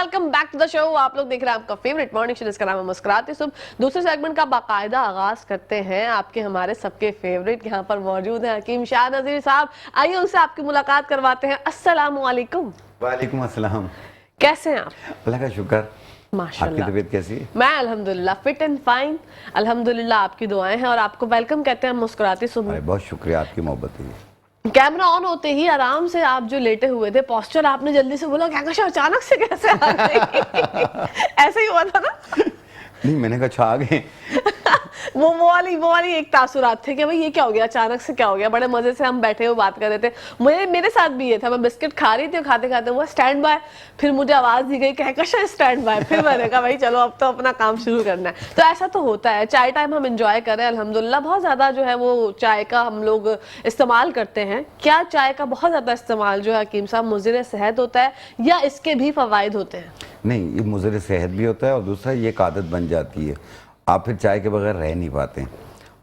Welcome back to the show. आप लोग देख रहे हैं आपका फेवरेट मॉर्निंग शो जिसका नाम है मुस्कुराते सुबह। दूसरे सेगमेंट का बाकायदा आगाज करते हैं। आपके हमारे सबके फेवरेट यहाँ पर मौजूद हैं हकीम शाह नजीर साहब। आइए उनसे आपकी मुलाकात करवाते हैं। अस्सलाम वालेकुम। वालेकुम अस्सलाम। कैसे हैं आप? अल्लाह का शुक्र। माशाल्लाह। आपकी तबीयत कैसी है? मैं अल्हम्दुलिल्लाह फिट एंड फाइन। अल्हम्दुलिल्लाह आपकी दुआएं हैं और आपको वेलकम कहते हैं मुस्कुराते सुबह। बहुत शुक्रिया, आपकी मोहब्बत है। कैमरा ऑन होते ही आराम से आप जो लेटे हुए थे, पोस्चर आपने जल्दी से बोला क्या कशा अचानक से कैसे आ गई? ऐसे ही हुआ था ना? नहीं, मैंने कहा अच्छा आ गए। वो वाली एक तासुरात थे कि भाई ये क्या हो गया, अचानक से क्या हो गया। बड़े मजे से हम बैठे हुए बात कर रहे थे। मेरे साथ भी ये था, मैं बिस्किट खा रही थी और खाते खाते हुआ स्टैंड बाय। फिर मुझे आवाज दी गई कहकशा स्टैंड बाय। फिर मैंने कहा भाई चलो अब तो अपना काम शुरू करना है। तो ऐसा तो होता है। चाय टाइम हम एंजॉय कर रहे हैं अल्हम्दुलिल्लाह। बहुत ज्यादा जो है वो चाय का हम लोग इस्तेमाल करते हैं। क्या चाय का बहुत ज्यादा इस्तेमाल जो है हकीम साहब मुज़िर सेहत होता है या इसके भी फवाइद होते हैं? नहीं, ये मुज़िर सेहत भी होता है और दूसरा ये एक आदत बन जाती है, आप फिर चाय के बगैर रह नहीं पाते।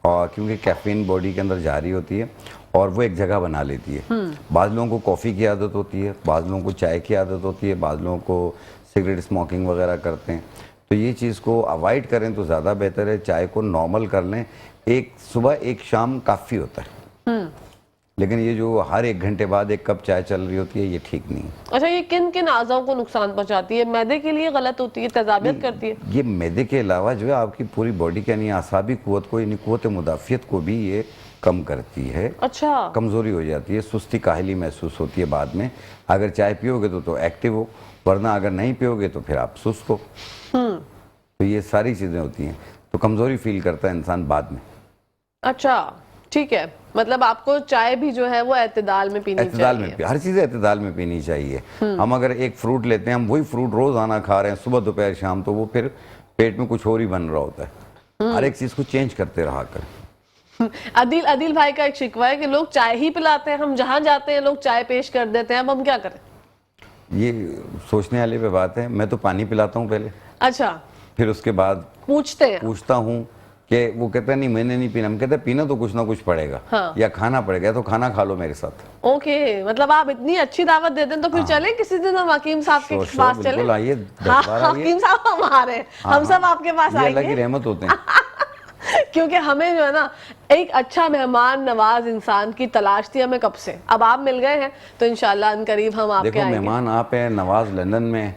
और क्योंकि कैफीन बॉडी के अंदर जारी होती है और वो एक जगह बना लेती है। बाज़ लोगों को कॉफ़ी की आदत होती है, बाज़ लोगों को चाय की आदत होती है, बाज़ लोगों को सिगरेट स्मोकिंग वगैरह करते हैं। तो ये चीज़ को अवॉइड करें तो ज़्यादा बेहतर है। चाय को नॉर्मल कर लें, एक सुबह एक शाम काफ़ी होता है। लेकिन ये जो हर 1 घंटे बाद 1 कप चाय चल रही होती है, ये ठीक नहीं है। अच्छा, ये किन किन आज़ाओं को नुकसान पहुंचाती है? मैदे के लिए गलत होती है, तेजाबियत करती है? ये मैदे के अलावा जो है आपकी पूरी बॉडी के यानी आसाबी कुव्वत को यानी कुव्वत मुदाफ़ियत को भी ये कम करती है। अच्छा। कमज़ोरी हो जाती है, सुस्ती काहली महसूस होती है बाद में। अगर चाय पियोगे तो एक्टिव हो, वरना अगर नहीं पियोगे तो फिर आप सुस्त हो। तो ये सारी चीज़ें होती हैं, तो कमज़ोरी फील करता है इंसान बाद में। अच्छा ठीक है, मतलब आपको चाय भी जो है वो एतदाल में पीनी चाहिए। हर चीज़ एतदाल में पीनी चाहिए। हम अगर एक फ्रूट लेते हैं, हम वही फ्रूट रोज़ाना खा रहे हैं सुबह दोपहर शाम, तो वो फिर पेट में कुछ और ही बन रहा होता है। हर एक चीज़ को चेंज करते रहा कर। अदिल भाई का एक शिकवा है कि लोग चाय ही पिलाते हैं, हम जहाँ जाते हैं लोग चाय पेश कर देते हैं, अब हम क्या करें? ये सोचने वाली पे बात है। मैं तो पानी पिलाता हूँ पहले। अच्छा, फिर उसके बाद पूछता हूँ कि वो कहते हैं नहीं मैंने नहीं पीना। हम कहते हैं पीना तो कुछ ना कुछ पड़ेगा। हाँ। या खाना पड़ेगा, तो खाना खा लो मेरे साथ। ओके, मतलब आप इतनी अच्छी दावत देते हैं तो फिर चले किसी दिन हम हकीम साहब के पास चले। आइए, हकीम साहब हम आ रहे हैं, हम सब आपके पास आएंगे। अल्लाह की रहमत होते हैं। क्योंकि हमें जो है ना एक अच्छा मेहमान नवाज इंसान की तलाश थी हमें कब से। अब आप मिल गए हैं तो इंशाल्लाह अनकरीब हम आपके देखो आएंगे। मेहमान आप हैं, नवाज लंदन में।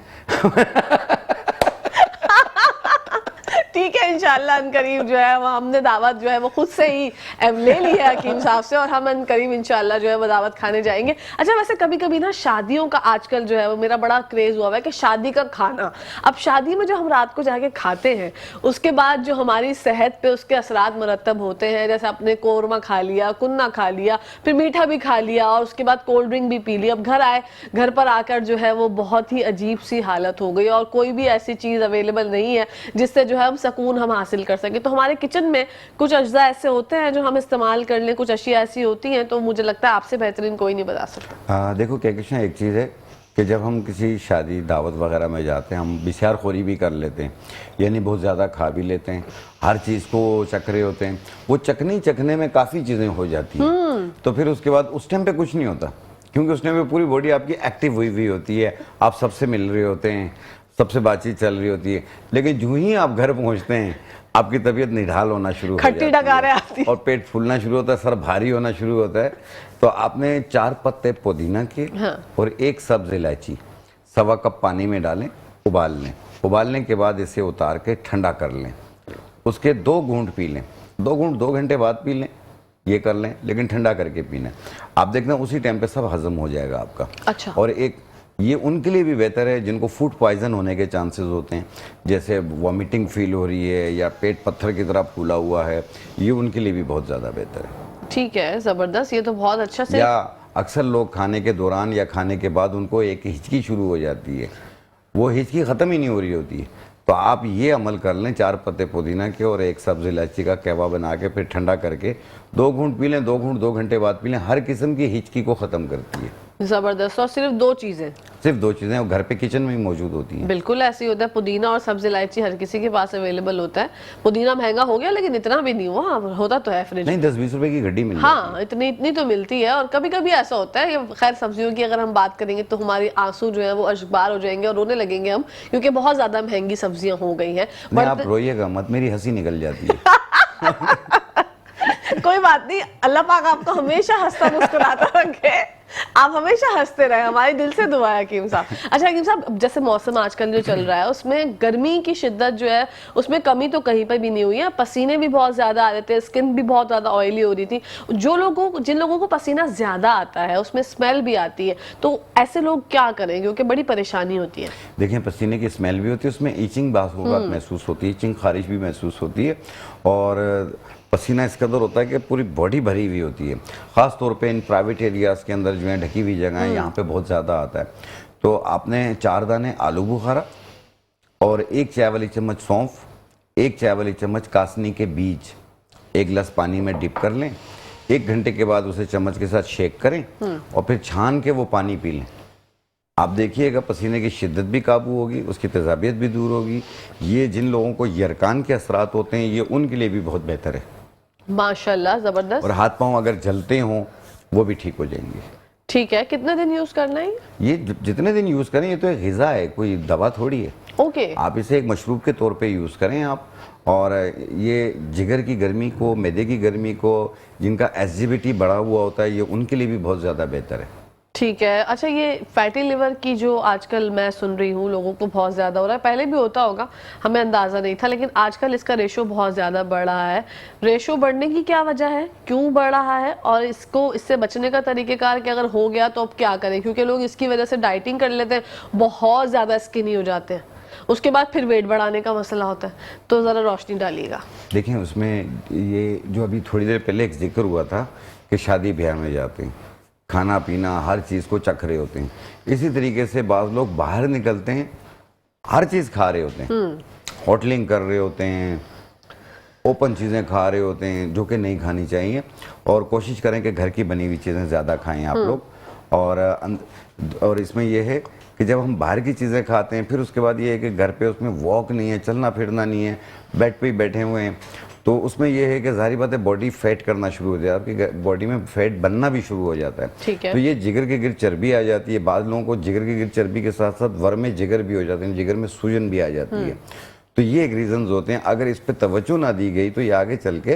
ठीक है, इंशाल्लाह अनकरीब जो है वो हमने दावत जो है वो खुद से ही ले ली है हकीम साहब से और हम अनकरीब इंशाल्लाह जो है वो दावत खाने जाएंगे। अच्छा, वैसे कभी कभी ना शादियों का आजकल जो है वो मेरा बड़ा क्रेज हुआ है कि शादी का खाना। अब शादी में जो हम रात को जाके खाते हैं उसके बाद जो हमारी सेहत पे उसके असरात मुरतब होते हैं, जैसे आपने कोरमा खा लिया, कुन्ना खा लिया, फिर मीठा भी खा लिया और उसके बाद कोल्ड ड्रिंक भी पी ली। अब घर आए, घर पर आकर जो है वो बहुत ही अजीब सी हालत हो गई और कोई भी ऐसी चीज़ अवेलेबल नहीं है जिससे जो है हम सुकून हम हासिल कर सके। तो हमारे किचन में कुछ अज्जा ऐसे होते हैं जो हम इस्तेमाल कर लें, कुछ अशिया ऐसी होती हैं, तो मुझे लगता है आपसे बेहतरीन कोई नहीं बता सकता। देखो कहकशां, एक चीज़ है कि जब हम किसी शादी दावत वगैरह में जाते हैं, हम बिशार खोरी भी कर लेते हैं, यानी बहुत ज़्यादा खा भी लेते हैं, हर चीज़ को चख रहे होते हैं। वो चखने में काफ़ी चीज़ें हो जाती हैं। तो फिर उसके बाद उस टाइम पे कुछ नहीं होता, क्योंकि उस टाइम पे पूरी बॉडी आपकी एक्टिव हुई होती है, आप सबसे मिल रहे होते हैं, सबसे बातचीत चल रही होती है। लेकिन जो ही आप घर पहुंचते हैं आपकी तबीयत निढाल होना शुरू हो जाती है और पेट फूलना शुरू होता है, सर भारी होना शुरू होता है। तो आपने 4 पत्ते पुदीना के और 1 सब्ज इलायची 1.25 कप पानी में डालें, उबाल लें। उबालने के बाद इसे उतार के ठंडा कर लें, उसके 2 घूंट पी लें। 2 घूंट 2 घंटे बाद पी लें, ये कर लें, लेकिन ठंडा करके पीना। आप देखना उसी टाइम पे सब हजम हो जाएगा आपका। अच्छा। और एक ये उनके लिए भी बेहतर है जिनको फूड पॉइजन होने के चांसेस होते हैं, जैसे वॉमिटिंग फील हो रही है या पेट पत्थर की तरह फूला हुआ है, ये उनके लिए भी बहुत ज़्यादा बेहतर है। ठीक है, ज़बरदस्त, ये तो बहुत अच्छा से। या अक्सर लोग खाने के दौरान या खाने के बाद उनको एक हिचकी शुरू हो जाती है, वो हिचकी ख़त्म ही नहीं हो रही होती है। तो आप ये अमल कर लें, 4 पत्ते पुदीना के और 1 सब्ज़ इलायची का कहवा बना के फिर ठंडा करके 2 घूंट पी लें, 2 घूंट 2 घंटे बाद पी लें। हर किस्म की हिचकी को ख़त्म करती है। जबरदस्त। और सिर्फ 2 चीजें, सिर्फ 2 चीज़ें और घर पे किचन में ही मौजूद होती हैं। बिल्कुल ऐसे ही होता है। पुदीना और सब्ज इलायची हर किसी के पास अवेलेबल होता है। पुदीना महंगा हो गया लेकिन इतना भी नहीं हुआ, होता तो है फ्रिज। नहीं, 10-20 रुपए की गड्डी मिल जाती हाँ, इतनी इतनी तो मिलती है। और कभी कभी ऐसा होता है, ये खैर सब्जियों की अगर हम बात करेंगे तो हमारे आंसू जो है वो अश्कबार हो जाएंगे और रोने लगेंगे हम, क्योंकि बहुत ज्यादा महंगी सब्जियां हो गई हैं। है। नहीं, आप रोइएगा मत, मेरी हंसी निकल जाती है। कोई बात नहीं, अल्लाह पाक आपको हमेशा हंसता मुस्कुराता रखे, आप हमेशा हंसते रहे, हमारी दिल से दुआ है हकीम साहब। अच्छा हकीम साहब, जैसे मौसम आजकल जो चल रहा है उसमें गर्मी की शिद्दत जो है उसमें कमी तो कहीं पर भी नहीं हुई है। पसीने भी बहुत ज्यादा आ रहे थे, स्किन भी बहुत ज्यादा ऑयली हो रही थी। जिन लोगों को पसीना ज्यादा आता है उसमें स्मेल भी आती है, तो ऐसे लोग क्या करें, क्योंकि बड़ी परेशानी होती है। देखिए, पसीने की स्मेल भी होती है, उसमें ईचिंग बात महसूस होती है, ईचिंग खारिश भी महसूस होती है। और पसीना इस कदर होता है कि पूरी बॉडी भरी हुई होती है। ख़ास तौर पे इन प्राइवेट एरियाज़ के अंदर जो है ढकी हुई जगह है, यहाँ पे बहुत ज़्यादा आता है। तो आपने 4 दाने आलू बुखारा और 1 चाय वाली चम्मच सौंफ, 1 चाय वाली चम्मच कासनी के बीज 1 गिलास पानी में डिप कर लें। 1 घंटे के बाद उसे चम्मच के साथ शेक करें और फिर छान के वो पानी पी लें। आप देखिएगा पसीने की शिद्दत भी काबू होगी, उसकी तेजाबियत भी दूर होगी। ये जिन लोगों को यरकान के असरात होते हैं, ये उनके लिए भी बहुत बेहतर है। माशाल्लाह, जबरदस्त। और हाथ पांव अगर जलते हों वो भी ठीक हो जाएंगे। ठीक है, कितने दिन यूज करना है ये जितने दिन यूज़ करें, ये तो एक ग़िज़ा है, कोई दवा थोड़ी है। ओके। आप इसे एक मशरूब के तौर पे यूज़ करें आप। और ये जिगर की गर्मी को, मैदे की गर्मी को, जिनका एसिडिटी बढ़ा हुआ होता है, ये उनके लिए भी बहुत ज़्यादा बेहतर है। ठीक है। अच्छा, ये फैटी लिवर की जो आजकल मैं सुन रही हूँ लोगों को बहुत ज़्यादा हो रहा है, पहले भी होता होगा, हमें अंदाज़ा नहीं था, लेकिन आजकल इसका रेशो बहुत ज़्यादा बढ़ रहा है। रेशो बढ़ने की क्या वजह है, क्यों बढ़ रहा है, और इससे बचने का तरीक़ेकार कि अगर हो गया तो अब क्या करें, क्योंकि लोग इसकी वजह से डाइटिंग कर लेते हैं, बहुत ज़्यादा स्किनी हो जाते हैं, उसके बाद फिर वेट बढ़ाने का मसला होता है। तो ज़रा रोशनी डालिएगा। देखिए, उसमें ये जो अभी थोड़ी देर पहले एक जिक्र हुआ था कि शादी ब्याह में जाते हैं, खाना पीना हर चीज़ को चख रहे होते हैं। इसी तरीके से बाज़ लोग बाहर निकलते हैं, हर चीज़ खा रहे होते हैं, होटलिंग कर रहे होते हैं, ओपन चीज़ें खा रहे होते हैं जो कि नहीं खानी चाहिए। और कोशिश करें कि घर की बनी हुई चीज़ें ज़्यादा खाएं आप लोग। और इसमें यह है कि जब हम बाहर की चीज़ें खाते हैं, फिर उसके बाद ये है कि घर पे उसमें वॉक नहीं है, चलना फिरना नहीं है, बेड पे ही बैठे हुए हैं, तो उसमें यह है कि ज़ाहिर बात है बॉडी फैट करना शुरू हो जाता है, आपकी बॉडी में फैट बनना भी शुरू हो जाता है। ठीक है। तो ये जिगर के गिर चर्बी आ जाती है। बाद लोगों को जिगर के गिर चर्बी के साथ साथ वर्म में जिगर भी हो जाते हैं, जिगर में सूजन भी आ जाती है। तो ये एक रीज़न होते हैं। अगर इस पर तवज्जो ना दी गई तो ये आगे चल के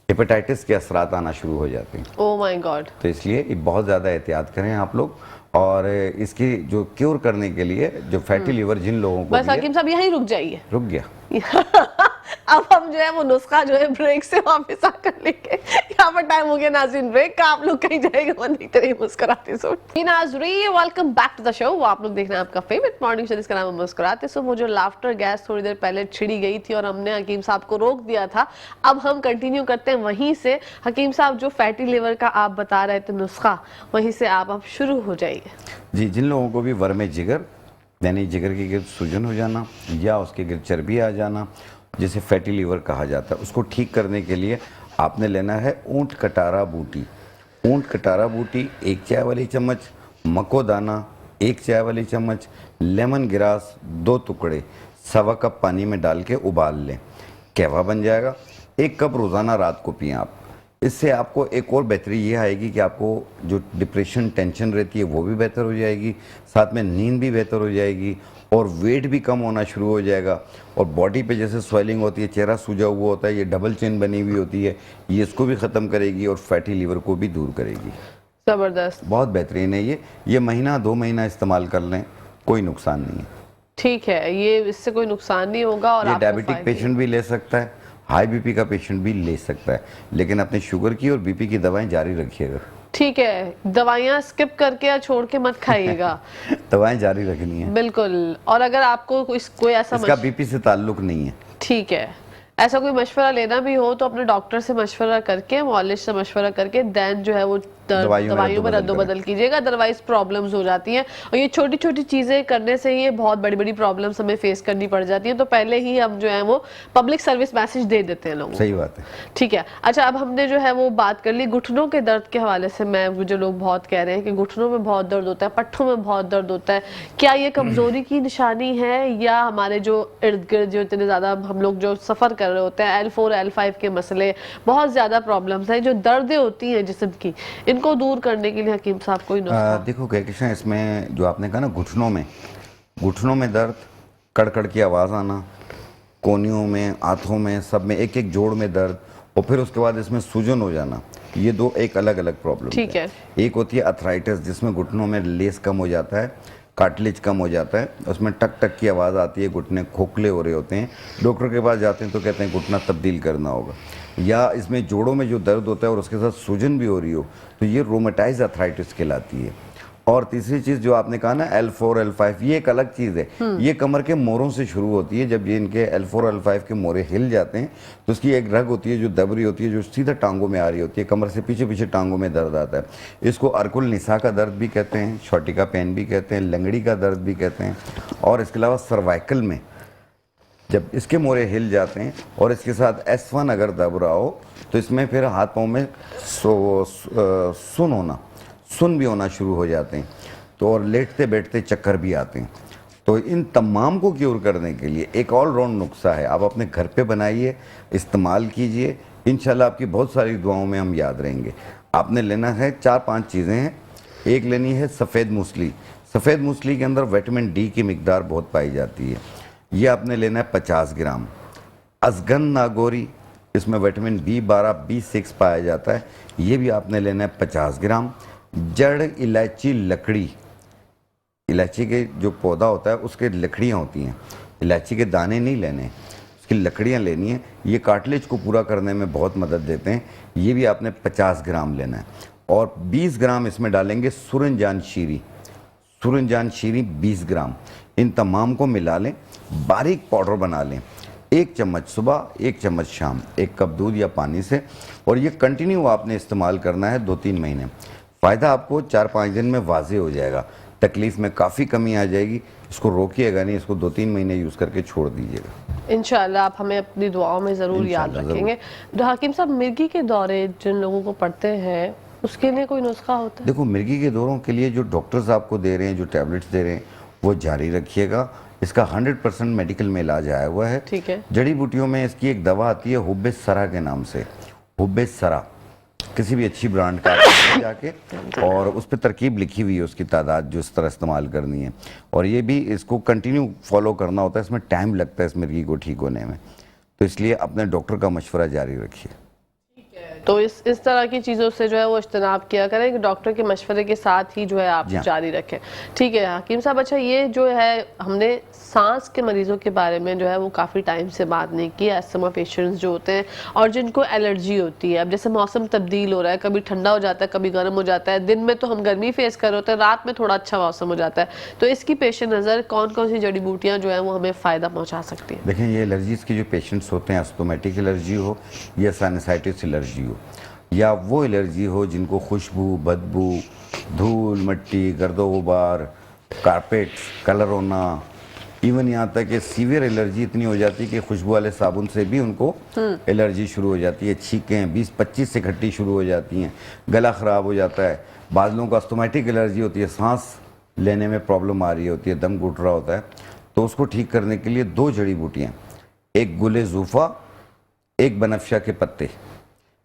हेपेटाइटिस के असरात आना शुरू हो जाते हैं। Oh my God. तो इसलिए ये बहुत ज़्यादा एहतियात करें आप लोग। और इसकी जो क्योर करने के लिए जो फैटी लीवर जिन लोगों को बस हकीम साहब यहीं रुक जाइए। रुक गया। अब हम जो है वो नुस्खा जो है ब्रेक से वापस आकर लेंगे। यहाँ पर टाइम हो गया नाज़रीन ब्रेक का, आप लोग कहीं जाएगा वो नहीं तरह मुस्कुराते सो। नाज़रीन welcome back to the show. वो आप लोग देख रहे हैं आपका फेवरेट मॉर्निंग शो जिसका नाम है मुस्कुराते सो। वो जो लाफ्टर गैस थोड़ी देर पहले छिड़ी गई थी और हमने हकीम साहब को रोक दिया था, अब हम कंटिन्यू करते हैं वहीं से। हकीम साहब जो फैटी लिवर का आप बता रहे थे नुस्खा, वहीं से आप अब शुरू हो जाइए। जी, जिन लोगों को भी वर्म जिगर यानी जिगर के गिर्द सूजन हो जाना या उसके गिर्द चर्बी आ जाना, जिसे फैटी लीवर कहा जाता है, उसको ठीक करने के लिए आपने लेना है ऊंट कटारा बूटी। ऊंट कटारा बूटी 1 चाय वाली चम्मच, मको दाना 1 चाय वाली चम्मच, लेमन ग्रास 2 टुकड़े 1.25 कप पानी में डाल के उबाल लें, कहवा बन जाएगा। 1 कप रोज़ाना रात को पिएं आप। इससे आपको एक और बेहतरी ये आएगी कि आपको जो डिप्रेशन टेंशन रहती है वो भी बेहतर हो जाएगी, साथ में नींद भी बेहतर हो जाएगी और वेट भी कम होना शुरू हो जाएगा। और बॉडी पे जैसे स्वेलिंग होती है, चेहरा सूजा हुआ होता है, ये डबल चिन बनी हुई होती है, ये इसको भी ख़त्म करेगी और फैटी लीवर को भी दूर करेगी। जबरदस्त, बहुत बेहतरीन है ये महीना 2 महीना इस्तेमाल कर लें, कोई नुकसान नहीं है। ठीक है, ये इससे कोई नुकसान नहीं होगा। और ये डायबिटिक पेशेंट भी ले सकता है, हाई बीपी का पेशेंट भी ले सकता है, लेकिन अपने शुगर की और बीपी की दवाएं जारी रखिएगा। ठीक है, दवाइयाँ स्किप करके या छोड़ के मत खाइएगा। दवाएं जारी रखनी है बिल्कुल। और अगर आपको कोई ऐसा इसका बीपी से ताल्लुक नहीं है, ठीक है, ऐसा कोई मशवरा लेना भी हो तो अपने डॉक्टर से मशवरा करके, मौलिश से मशवरा करके देन जो है वो दवाइयों में रद्दोबदल कीजिएगा, अदरवाइज प्रॉब्लम्स हो जाती हैं। और ये छोटी छोटी चीजें करने से ये बहुत बड़ी बड़ी प्रॉब्लम्स हमें फेस करनी पड़ जाती हैं, तो पहले ही हम जो है वो पब्लिक सर्विस मैसेज दे देते हैं लोगों को। सही बात है। ठीक है, अच्छा अब हमने जो है वो बात कर ली घुटनों के दर्द के हवाले से। मैं मुझे लोग बहुत कह रहे हैं कि घुटनों में बहुत दर्द होता है, पट्टों में बहुत दर्द होता है, क्या ये कमजोरी की निशानी है या हमारे जो इर्द गिर्द जो इतने ज्यादा हम लोग जो सफर कर रहे होते हैं, L4 L5 के मसले, बहुत ज्यादा प्रॉब्लम्स हैं, जो दर्दें होती हैं जिस्म की, इनको दूर करने के लिए हकीम साहब कोई नुस्खा? देखो कहकशां, इसमें जो आपने कहा ना घुटनों में दर्द, कड़कड़ की आवाज़ आना, कोनियों में, हाथों में, सब में, एक एक जोड़ में दर्द, और फिर उसके बाद इसमें सूजन हो जाना, ये दो एक अलग अलग प्रॉब्लम ठीक है। एक होती है अर्थराइटिस, जिसमें घुटनों में लेस कम हो जाता है, कार्टिलेज कम हो जाता है, उसमें टक टक की आवाज़ आती है, घुटने खोखले हो रहे होते हैं, डॉक्टर के पास जाते हैं तो कहते हैं घुटना तब्दील करना होगा। या इसमें जोड़ों में जो दर्द होता है और उसके साथ सूजन भी हो रही हो, तो ये रोमेटाइज अर्थराइटिस कहलाती है। और तीसरी चीज़ जो आपने कहा ना L4 L5, ये एक अलग चीज़ है, ये कमर के मोरों से शुरू होती है। जब ये इनके L4 L5 के मोरे हिल जाते हैं तो उसकी एक रग होती है जो दबरी होती है, जो सीधा टांगों में आ रही होती है, कमर से पीछे पीछे टांगों में दर्द आता है। इसको अर्कुल निसा का दर्द भी कहते हैं, शॉटिका पेन भी कहते हैं, लंगड़ी का दर्द भी कहते हैं। और इसके अलावा सर्वाइकल में जब इसके मोरे हिल जाते हैं और इसके साथ S1 अगर दब रहा हो तो इसमें फिर हाथ पाँव में सुन भी होना शुरू हो जाते हैं, तो और लेटते बैठते चक्कर भी आते हैं। तो इन तमाम को क्योर करने के लिए एक ऑल राउंड नुस्खा है, आप अपने घर पे बनाइए, इस्तेमाल कीजिए, इंशाल्लाह आपकी बहुत सारी दुआओं में हम याद रहेंगे। आपने लेना है 4-5 चीज़ें हैं। एक लेनी है सफ़ेद मूसली। सफ़ेद मूसली के अंदर विटामिन डी की मिकदार बहुत पाई जाती है, ये आपने लेना है 50 ग्राम। अजगन नागौरी, इसमें विटामिन B12 B6 पाया जाता है, ये भी आपने लेना है 50 ग्राम। जड़ इलायची लकड़ी, इलायची के जो पौधा होता है उसके लकड़ियाँ होती हैं, इलायची के दाने नहीं लेने, उसकी लकड़ियाँ लेनी है। ये कार्टिलेज को पूरा करने में बहुत मदद देते हैं, ये भी आपने 50 ग्राम लेना है। और 20 ग्राम इसमें डालेंगे सूरजजान शीरी 20 ग्राम। इन तमाम को मिला लें, बारीक पाउडर बना लें, 1 चम्मच सुबह 1 चम्मच शाम, 1 कप दूध या पानी से, और ये कंटिन्यू आपने इस्तेमाल करना है 2-3 महीने। फ़ायदा आपको 4-5 दिन में वाज़े हो जाएगा, तकलीफ़ में काफ़ी कमी आ जाएगी। इसको रोकिएगा नहीं, इसको 2-3 महीने यूज़ करके छोड़ दीजिएगा। इंशाल्लाह आप हमें अपनी दुआओं में ज़रूर याद रखेंगे। हकीम साहब, मिर्गी के दौरे जिन लोगों को पड़ते हैं उसके लिए कोई नुस्खा होता है? देखो, मिर्गी के दौरों के लिए जो डॉक्टर्स आपको दे रहे हैं, जो टैबलेट्स दे रहे हैं, वो जारी रखिएगा। इसका 100% मेडिकल में इलाज आया हुआ है। ठीक है। जड़ी बूटियों में इसकी एक दवा आती है हुब्बे सरा के नाम से, हुब्बे सरा, किसी भी अच्छी ब्रांड का जाके, और उस पर तरकीब लिखी हुई है उसकी तादाद जो इस तरह इस्तेमाल करनी है, और ये भी इसको कंटिन्यू फॉलो करना होता है। इसमें टाइम लगता है इस मिर्गी को ठीक होने में, तो इसलिए अपने डॉक्टर का मशवरा जारी रखिए। तो इस तरह की चीज़ों से जो है वो इज्तनाब किया करें कि डॉक्टर के मशवरे के साथ ही जो है आप जारी रखें। ठीक है हकीम साहब, अच्छा ये जो है हमने सांस के मरीजों के बारे में जो है वो काफ़ी टाइम से बात नहीं की। एस्थमा पेशेंट्स जो होते हैं और जिनको एलर्जी होती है, अब जैसे मौसम तब्दील हो रहा है, कभी ठंडा हो जाता है, कभी गर्म हो जाता है, दिन में तो हम गर्मी फेस कर रहे होते हैं, रात में थोड़ा अच्छा मौसम हो जाता है, तो इसकी पेश नज़र कौन कौन सी जड़ी बूटियाँ जो है वो हमें फ़ायदा पहुँचा सकती हैं? देखें, ये एलर्जीज़ के जो पेशेंट्स होते हैं, अस्थमेटिक एलर्जी हो या साइनसाइटिस एलर्जी हो, या वो एलर्जी हो जिनको खुशबू, बदबू, धूल, मिट्टी, गर्दो गुबार, कारपेट, कलर होना, इवन यहाँ तक कि सीवियर एलर्जी इतनी हो जाती है कि खुशबू वाले साबुन से भी उनको एलर्जी शुरू हो जाती है, छींकें 20-25 से खट्टी शुरू हो जाती हैं, गला ख़राब हो जाता है। बाद लोगों को अस्थमेटिक एलर्जी होती है, सांस लेने में प्रॉब्लम आ रही होती है, दम घुट रहा होता है, तो उसको ठीक करने के लिए 2 जड़ी बूटियाँ, एक गुले ज़ूफ़ा, एक बनफशा के पत्ते,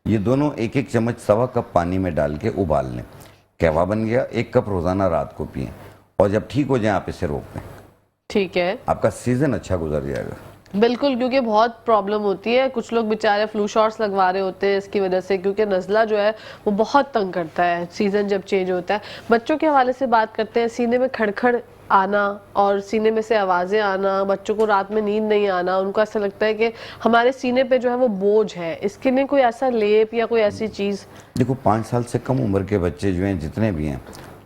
ये दोनों 1-1 चम्मच 1.25 कप पानी में डाल के उबाल लें। कहवा बन गया, 1 कप रोज़ाना रात को पिएं, और जब ठीक हो जाए आप इसे रोक दें। ठीक है, आपका सीज़न अच्छा गुजर जाएगा। बिल्कुल, क्योंकि बहुत प्रॉब्लम होती है, कुछ लोग बेचारे फ्लू शॉट्स लगवा रहे होते हैं इसकी वजह से, क्योंकि नज़ला जो है वो बहुत तंग करता है सीज़न जब चेंज होता है। बच्चों के हवाले से बात करते हैं, सीने में खड़खड़ आना और सीने में से आवाज़ें आना, बच्चों को रात में नींद नहीं आना, उनको ऐसा लगता है कि हमारे सीने पे जो है वो बोझ है, इसके लिए कोई ऐसा लेप या कोई ऐसी चीज़? देखो, 5 साल से कम उम्र के बच्चे जो हैं, जितने भी हैं,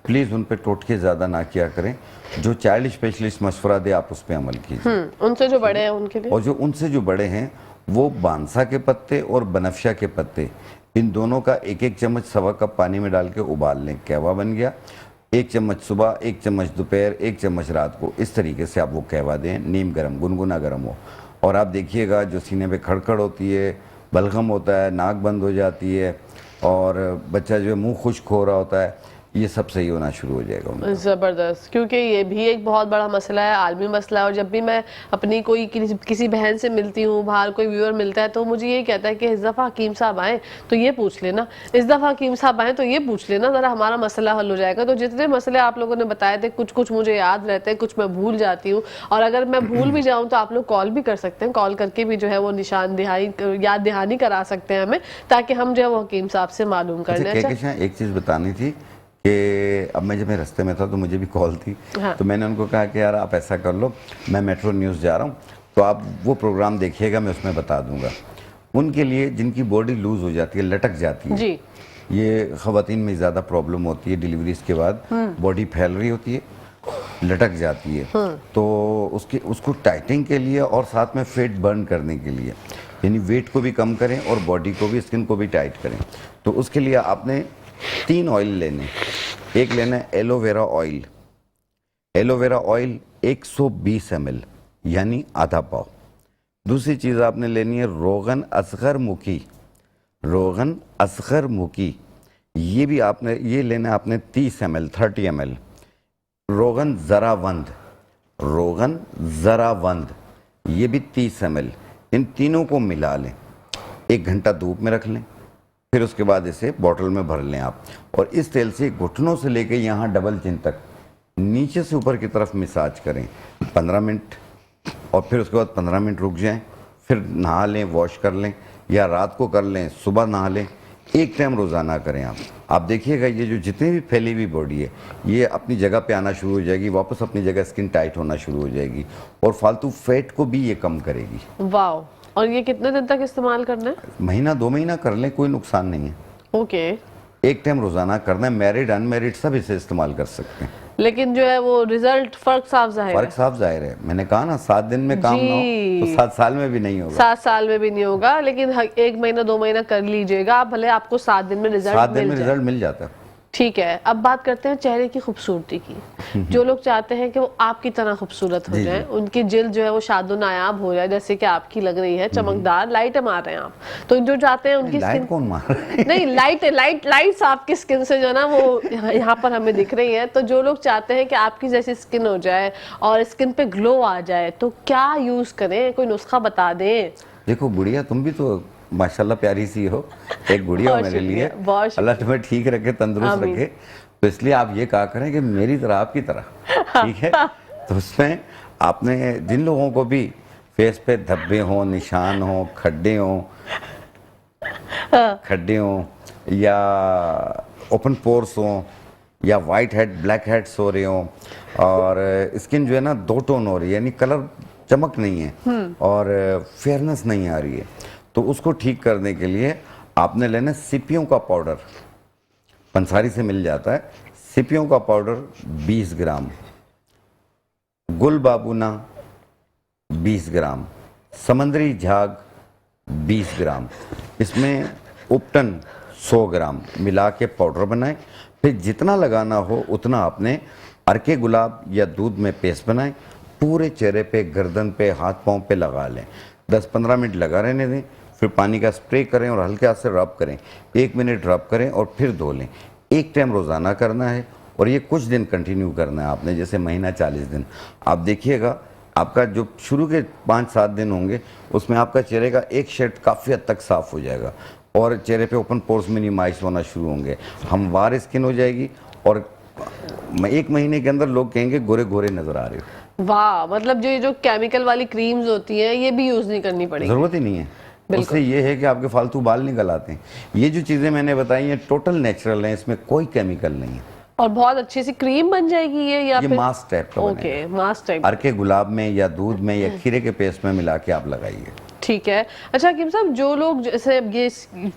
प्लीज़ उन पे टोटके ज़्यादा ना किया करें। जो चाइल्ड स्पेशलिस्ट मशवरा दे आप उस पर अमल कीजिए। उनसे जो बड़े हैं उनके लिए, और जो उनसे जो बड़े हैं वो बांसा के पत्ते और बनफशा के पत्ते इन दोनों का एक एक चम्मच सवा कप पानी में डाल के उबाल लें, कहवा बन गया। 1 चम्मच सुबह, 1 चम्मच दोपहर, 1 चम्मच रात को, इस तरीके से आप वो कहवा दें, नीम गर्म, गुनगुना गर्म हो। और आप देखिएगा जो सीने पे खड़खड़ होती है, बलगम होता है, नाक बंद हो जाती है और बच्चा जो है मुंह खुश्क हो रहा होता है, ये सब सही होना शुरू हो जाएगा उनका। ज़बरदस्त, क्योंकि ये भी एक बहुत बड़ा मसला है, आलमी मसला है। और जब भी मैं अपनी कोई किसी बहन से मिलती हूँ, बाहर कोई व्यूअर मिलता है, तो मुझे ये कहता है कि इस दफ़ा हकीम साहब आए तो ये पूछ लेना, इस दफ़ा हकीम साहब आए तो ये पूछ लेना, ज़रा हमारा मसला हल हो जाएगा। तो जितने मसले आप लोगों ने बताए थे, कुछ कुछ मुझे याद रहते हैं, कुछ मैं भूल जाती हूँ। और अगर मैं भूल भी जाऊँ तो आप लोग कॉल भी कर सकते हैं, कॉल करके भी जो है वो निशानदेही, याद दहानी करा सकते हैं हमें, ताकि हम जो है वो हकीम साहब से मालूम कर लें। अच्छा, एक चीज़ बतानी थी कि अब मैं जब मैं रास्ते में था तो मुझे भी कॉल थी। हाँ। तो मैंने उनको कहा कि यार आप ऐसा कर लो, मैं मेट्रो न्यूज़ जा रहा हूँ तो आप वो प्रोग्राम देखिएगा, मैं उसमें बता दूंगा। उनके लिए जिनकी बॉडी लूज़ हो जाती है, लटक जाती है जी, ये ख़वातीन में ज़्यादा प्रॉब्लम होती है, डिलीवरीज के बाद बॉडी फैल रही होती है, लटक जाती है, तो उसको टाइटिंग के लिए और साथ में फैट बर्न करने के लिए, यानी वेट को भी कम करें और बॉडी को भी, स्किन को भी टाइट करें, तो उसके लिए आपने 3 ऑयल लेने। एक लेना है aloe vera oil. Aloe vera oil 120 ml यानी आधा पाव। दूसरी चीज़ आपने लेनी है रोगन असगर मुखी। रोगन असगर मुखी ये भी आपने ये लेना है आपने 30 ml 30 ml। रोगन ज़रावंद, रोगन ज़रावंद ये भी 30 ml। इन तीनों को मिला लें, 1 घंटा धूप में रख लें, फिर उसके बाद इसे बॉटल में भर लें आप। और इस तेल से घुटनों से लेके यहाँ डबल चिन तक नीचे से ऊपर की तरफ मसाज करें 15 मिनट, और फिर उसके बाद 15 मिनट रुक जाएं, फिर नहा लें, वॉश कर लें, या रात को कर लें, सुबह नहा लें। एक टाइम रोज़ाना करें आप देखिएगा ये जो जितनी भी फैली हुई बॉडी है ये अपनी जगह पे आना शुरू हो जाएगी, वापस अपनी जगह स्किन टाइट होना शुरू हो जाएगी, और फालतू फैट को भी ये कम करेगी। वाह। और ये कितने दिन तक इस्तेमाल करना है? महीना 2 महीना कर लें, कोई नुकसान नहीं है। ओके। एक टाइम रोजाना करना है, मैरिड अनमैरिड सब इसे इस्तेमाल कर सकते हैं। लेकिन जो है वो रिजल्ट फर्क साफ जाहिर फर्क साफ जाहिर है। मैंने कहा ना 7 दिन में काम ना हो तो 7 साल में भी नहीं होगा। 7 साल में भी नहीं होगा, लेकिन 1 महीना 2 महीना कर लीजिएगा आप, भले आपको 7 दिन में रिजल्ट 7 दिन में रिजल्ट मिल जाता है। ठीक है। अब बात करते हैं चेहरे की खूबसूरती की। जो लोग चाहते हैं कि वो आपकी तरह खूबसूरत हो जाए, उनकी जिल्द जो है वो शादो नायाब हो जाए, जैसे कि आपकी लग रही है, चमकदार, लाइट मार रहे हैं आप, तो जो चाहते हैं उनकी लाइट कौन मार रहा है? नहीं, लाइट्स आपकी स्किन से जो है ना वो यहाँ पर हमें दिख रही है। तो जो लोग चाहते हैं कि आपकी जैसी स्किन हो जाए और स्किन पे ग्लो आ जाए, तो क्या यूज करें? कोई नुस्खा बता दें। देखो गुड़िया, तुम भी तो माशाल्लाह प्यारी सी हो, एक गुड़िया हो मेरे लिए, अल्लाह तुम्हें ठीक रखे, तंदुरुस्त रखे। तो इसलिए आप ये कहा करें कि मेरी तरह आपकी तरह, ठीक है। तो उसमें आपने जिन लोगों को भी फेस पे धब्बे हों, निशान हों, खड्डे हों या ओपन पोर्स हों या वाइट हेड ब्लैक हेड्स हो रहे हों, और स्किन जो है ना 2 टोन हो रही है, यानी कलर चमक नहीं है और फेयरनेस नहीं आ रही है, तो उसको ठीक करने के लिए आपने लेना सीपियों का पाउडर। पंसारी से मिल जाता है। सीपियों का पाउडर 20 ग्राम, गुल बाबूना 20 ग्राम, समंदरी झाग 20 ग्राम, इसमें उपटन 100 ग्राम मिला के पाउडर बनाएं। फिर जितना लगाना हो उतना आपने अर्के गुलाब या दूध में पेस्ट बनाएं, पूरे चेहरे पे, गर्दन पे, हाथ पाँव पे लगा लें, 10-15 मिनट लगा रहने दें, फिर पानी का स्प्रे करें और हल्के हाथ से रब करें, 1 मिनट रब करें और फिर धो लें। एक टाइम रोज़ाना करना है और ये कुछ दिन कंटिन्यू करना है आपने, जैसे महीना 40 दिन। आप देखिएगा आपका जो शुरू के 5-7 दिन होंगे उसमें आपका चेहरे का एक शेड काफ़ी हद तक साफ़ हो जाएगा और चेहरे पे ओपन पोर्स मिनिमाइज होना शुरू होंगे, हमवार स्किन हो जाएगी और 1 महीने के अंदर लोग कहेंगे गोरे गोरे नज़र आ रहे हो। वाह, मतलब जो केमिकल वाली क्रीम्स होती हैं ये भी यूज़ नहीं करनी पड़ेगी, ज़रूरत ही नहीं है। उससे ये है कि आपके फालतू बाल निकल आते हैं। ये जो चीज़ें मैंने बताई हैं टोटल नेचुरल हैं, इसमें कोई केमिकल नहीं है। और बहुत अच्छी सी क्रीम बन जाएगी ये फिर मास्क टाइप का बनेगा। Okay, mask type. अर्के गुलाब में या दूध में या खीरे के पेस्ट में मिला के आप लगाइए। ठीक है। अच्छा हकीम साहब, जो लोग जैसे ये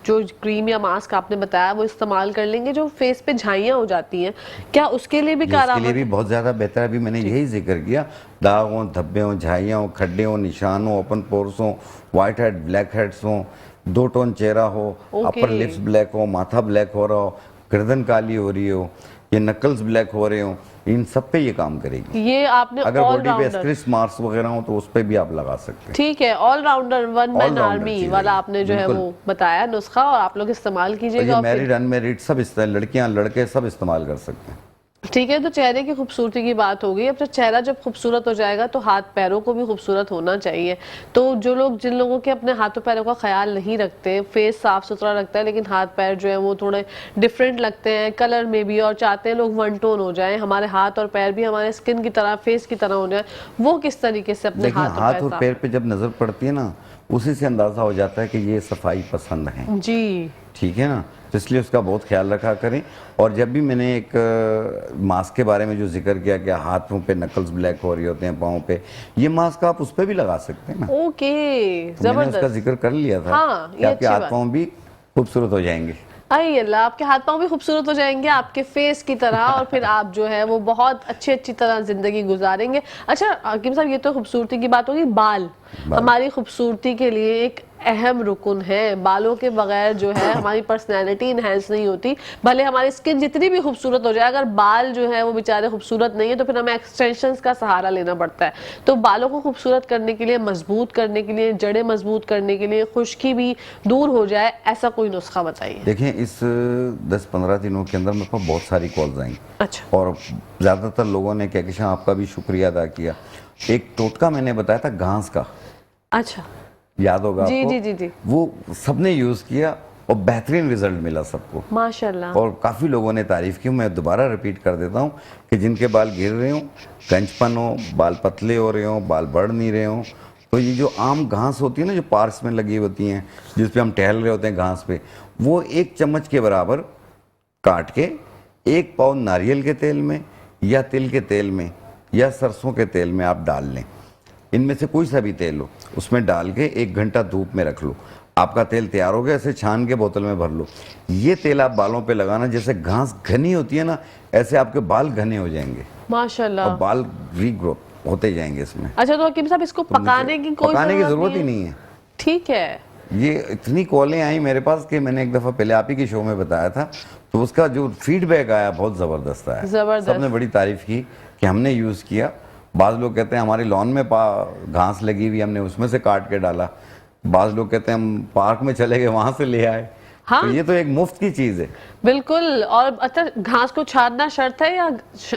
जो क्रीम या मास्क आपने बताया वो इस्तेमाल कर लेंगे, जो फेस पे झाइयाँ हो जाती हैं, क्या उसके लिए भी कारगर? उसके लिए भी बहुत ज़्यादा बेहतर है। अभी मैंने यही जिक्र किया, दाग हों, धब्बे हों, झाइयाँ हों, खड्डे हों, निशान हों, ओपन पोर्स हों, वाइट हेड ब्लैक हेड्स हों, दो टोन चेहरा हो, अपर लिप्स ब्लैक हो, माथा ब्लैक हो रहा हो, गर्दन काली हो रही हो, ये नकल्स ब्लैक हो रहे हो, इन सब पे ये काम करेगी। ये आपने अगर ऑल बॉडी पे राउंडर, स्क्रिच मार्क्स वगैरह हो तो उस पे भी आप लगा सकते हैं। ठीक है, all rounder one man All-rounder army चीज़ वाला है, आपने जो है बिल्कुल। वो बताया नुस्खा, और आप लोग इस्तेमाल और कीजिएगा। ये और फिर मैरिड अनमैरिड सब लड़कियां लड़के सब इस्तेमाल कर सकते हैं। ठीक है, तो चेहरे की खूबसूरती की बात हो गई। अब जब चेहरा जब खूबसूरत हो जाएगा तो हाथ पैरों को भी खूबसूरत होना चाहिए। तो जो लोग, जिन लोगों के अपने हाथों पैरों का ख्याल नहीं रखते, फेस साफ सुथरा रखता है लेकिन हाथ पैर जो है वो थोड़े डिफरेंट लगते हैं कलर में भी, और चाहते हैं लोग वन टोन हो जाए, हमारे हाथ और पैर भी हमारे स्किन की तरह, फेस की तरह हो जाए, वो किस तरीके से अपने देखिए, हाथ हाथ और साफ पैर पे जब नजर पड़ती है ना, उसी से अंदाजा हो जाता है कि ये सफाई पसंद है। जी, ठीक है ना, तो इसलिए उसका बहुत ख्याल रखा करें। और जब भी मैंने एक मास्क के बारे में जो जिक्र किया कि हाथों पे नकल्स ब्लैक हो रही होते हैं, पाँव पे, ये मास्क आप उस पे भी लगा सकते हैं ना। ओके, तो मैंने उसका जबरदस्त। जिक्र कर लिया था हाँ, कि ये आपके अच्छी हाथ बात। पाँव भी खूबसूरत हो जाएंगे। आई अल्लाह, आपके हाथ पांव भी खूबसूरत हो जाएंगे आपके फेस की तरह, और फिर आप जो है वो बहुत अच्छी तरह जिंदगी गुजारेंगे। अच्छा हाकिम साहब, ये तो खूबसूरती की बात होगी। बाल हमारी खूबसूरती के लिए एक अहम रुकन है। बालों के बगैर जो है हमारी पर्सनैलिटी इनहेंस नहीं होती। भले हमारी स्किन जितनी भी खूबसूरत हो जाए, अगर बाल जो है वो बेचारे खूबसूरत नहीं है तो फिर हमें एक्सटेंशंस का सहारा लेना पड़ता है। तो बालों को खूबसूरत करने के लिए, मजबूत करने के लिए, जड़ें मजबूत करने के लिए, खुश्की भी दूर हो जाए, ऐसा कोई नुस्खा बताइए। देखें, इस 10-15 दिनों के अंदर मेरे पास बहुत सारी कॉल्स आई अच्छा, और ज़्यादातर लोगों ने कहकशां आपका भी शुक्रिया अदा किया। एक टोटका मैंने बताया था घास का, अच्छा, याद होगा जी आपको? जी जी जी, वो सबने यूज़ किया और बेहतरीन रिजल्ट मिला सबको, माशाल्लाह। और काफ़ी लोगों ने तारीफ़ की। मैं दोबारा रिपीट कर देता हूँ कि जिनके बाल गिर रहे हों, गंजपन हो, बाल पतले हो रहे हों, बाल बढ़ नहीं रहे हों, तो ये जो आम घास होती है ना, जो पार्क्स में लगी होती हैं, जिस पे हम टहल रहे होते हैं घास पे, वो 1 चम्मच के बराबर काट के 1 पाव नारियल के तेल में या तिल के तेल में या सरसों के तेल में आप डाल लें। इनमें से कोई सा भी तेल हो, उसमें डाल के 1 घंटा धूप में रख लो। आपका तेल तैयार हो गया, इसे छान के बोतल में भर लो। ये तेल आप बालों पे लगाना, जैसे घास घनी होती है ना, ऐसे आपके बाल घने हो जाएंगे माशाल्लाह। और बाल रीग्रोथ होते जाएंगे इसमें। अच्छा, तो हकीम साहब इसको पकाने की कोई पकाने की जरूरत ही नहीं है। ठीक है, ये इतनी कॉलें आई मेरे पास कि मैंने एक दफ़ा पहले आप ही के शो में बताया था, तो उसका जो फीडबैक आया बहुत ज़बरदस्त आया। जबरदस्त। सबने बड़ी तारीफ़ की कि हमने यूज़ किया। बाज़ लोग कहते हैं हमारी लॉन में घास लगी हुई, हमने उसमें से काट के डाला। बाज़ लोग कहते हैं हम पार्क में चले गए, वहाँ से ले आए। हाँ, तो ये तो एक मुफ्त की चीज़ है। बिल्कुल। और अच्छा, घास को छानना शर्त है या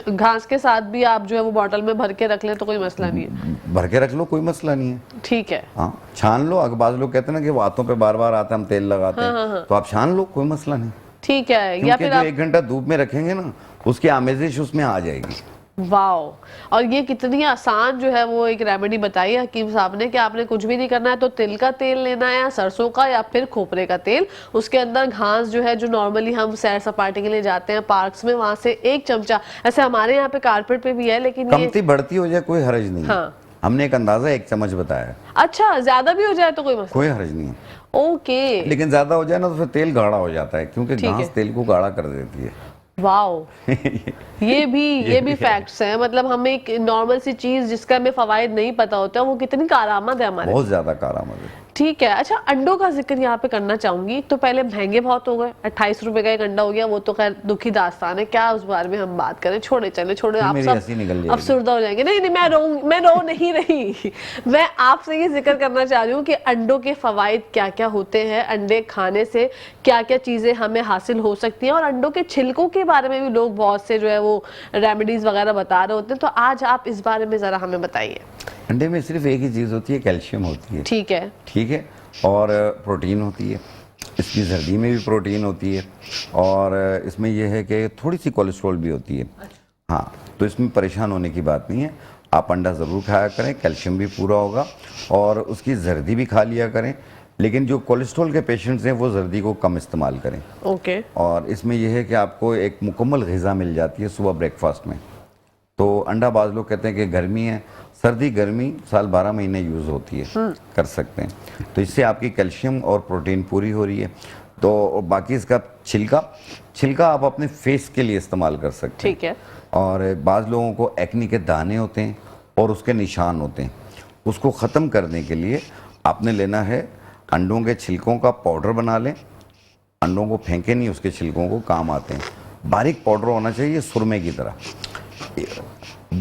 घास के साथ भी आप जो है वो बॉटल में भर के रख लें तो कोई मसला नहीं है? भर के रख लो, कोई मसला नहीं है। ठीक है, हाँ, छान लो। अगर बाज़ लोग कहते हैं ना कि वो हाथों पे बार बार आता है, हम तेल लगाते हैं, तो आप छान लो, कोई मसला नहीं। ठीक है। या क्योंकि फिर जो आप, 1 घंटा धूप में रखेंगे ना, उसकी आमेजिश उसमें आ जाएगी। वाओ। और ये कितनी आसान जो है वो एक रेमेडी बताई हकीम साहब ने कि आपने कुछ भी नहीं करना है, तो तिल का तेल लेना है या सरसों का या फिर खोपरे का तेल, उसके अंदर घास जो है, जो नॉर्मली हम सैर सपाटे के लिए जाते हैं पार्क्स में, वहां से 1 चमचा, ऐसे हमारे यहाँ पे कारपेट पे भी है लेकिन ये, कमती बढ़ती हो जाए कोई हर्ज नहीं है। हाँ, हमने एक अंदाजा 1 चम्मच बताया, अच्छा, ज्यादा भी हो जाए तो कोई मसला? कोई हर्ज नहीं है। ओके, लेकिन ज्यादा हो जाए ना तो फिर तेल गाढ़ा हो जाता है, क्योंकि ठीक घास है। तेल को गाढ़ा कर देती है। वाओ। ये भी फैक्ट्स हैं। मतलब हमें एक नॉर्मल सी चीज जिसका हमें फवायद नहीं पता होता, वो कितनी कारआमद है हमारे। बहुत ज्यादा कारआमद है। ठीक है। अच्छा, अंडों का जिक्र यहाँ पे करना चाहूंगी। तो पहले महंगे बहुत हो गए, 28 रुपए का एक अंडा हो गया, वो तो खैर दुखी दास्तान है, क्या उस बारे में हम बात करें, छोड़े चले, छोड़े, आप मेरी हंसी निकल सब जाएगी। अफसुर्दा हो जाएंगे। नहीं नहीं, मैं रो नहीं रही। मैं आपसे ये जिक्र करना चाह रही हूँ कि अंडों के फवायद क्या क्या होते हैं, अंडे खाने से क्या क्या चीजें हमें हासिल हो सकती हैं, और अंडों के छिलकों के बारे में भी लोग बहुत से जो है वो रेमेडीज वगैरह बता रहे होते हैं। तो आज आप इस बारे में जरा हमें बताइए। अंडे में सिर्फ एक ही चीज होती है, कैल्शियम होती है। ठीक है, ठीक है, और प्रोटीन होती है। इसकी जर्दी में भी प्रोटीन होती है, और इसमें यह है कि थोड़ी सी कोलेस्ट्रॉल भी होती है। हाँ, तो इसमें परेशान होने की बात नहीं है। आप अंडा ज़रूर खाया करें, कैल्शियम भी पूरा होगा, और उसकी जर्दी भी खा लिया करें। लेकिन जो कोलेस्ट्रॉल के पेशेंट्स हैं वो जर्दी को कम इस्तेमाल करें। ओके। और इसमें यह है कि आपको एक मुकम्मल ग़िज़ा मिल जाती है सुबह ब्रेकफास्ट में। तो अंडा, बाज़ लोग कहते हैं कि गर्मी है, सर्दी गर्मी साल 12 महीने यूज़ होती है, कर सकते हैं। तो इससे आपकी कैल्शियम और प्रोटीन पूरी हो रही है। तो बाकी इसका छिलका आप अपने फेस के लिए इस्तेमाल कर सकते हैं। ठीक है। और बाज़ लोगों को एक्नी के दाने होते हैं और उसके निशान होते हैं, उसको ख़त्म करने के लिए आपने लेना है अंडों के छिलकों का पाउडर बना लें, अंडों को फेंके नहीं, उसके छिलकों को काम आते हैं। बारीक पाउडर होना चाहिए सुरमे की तरह।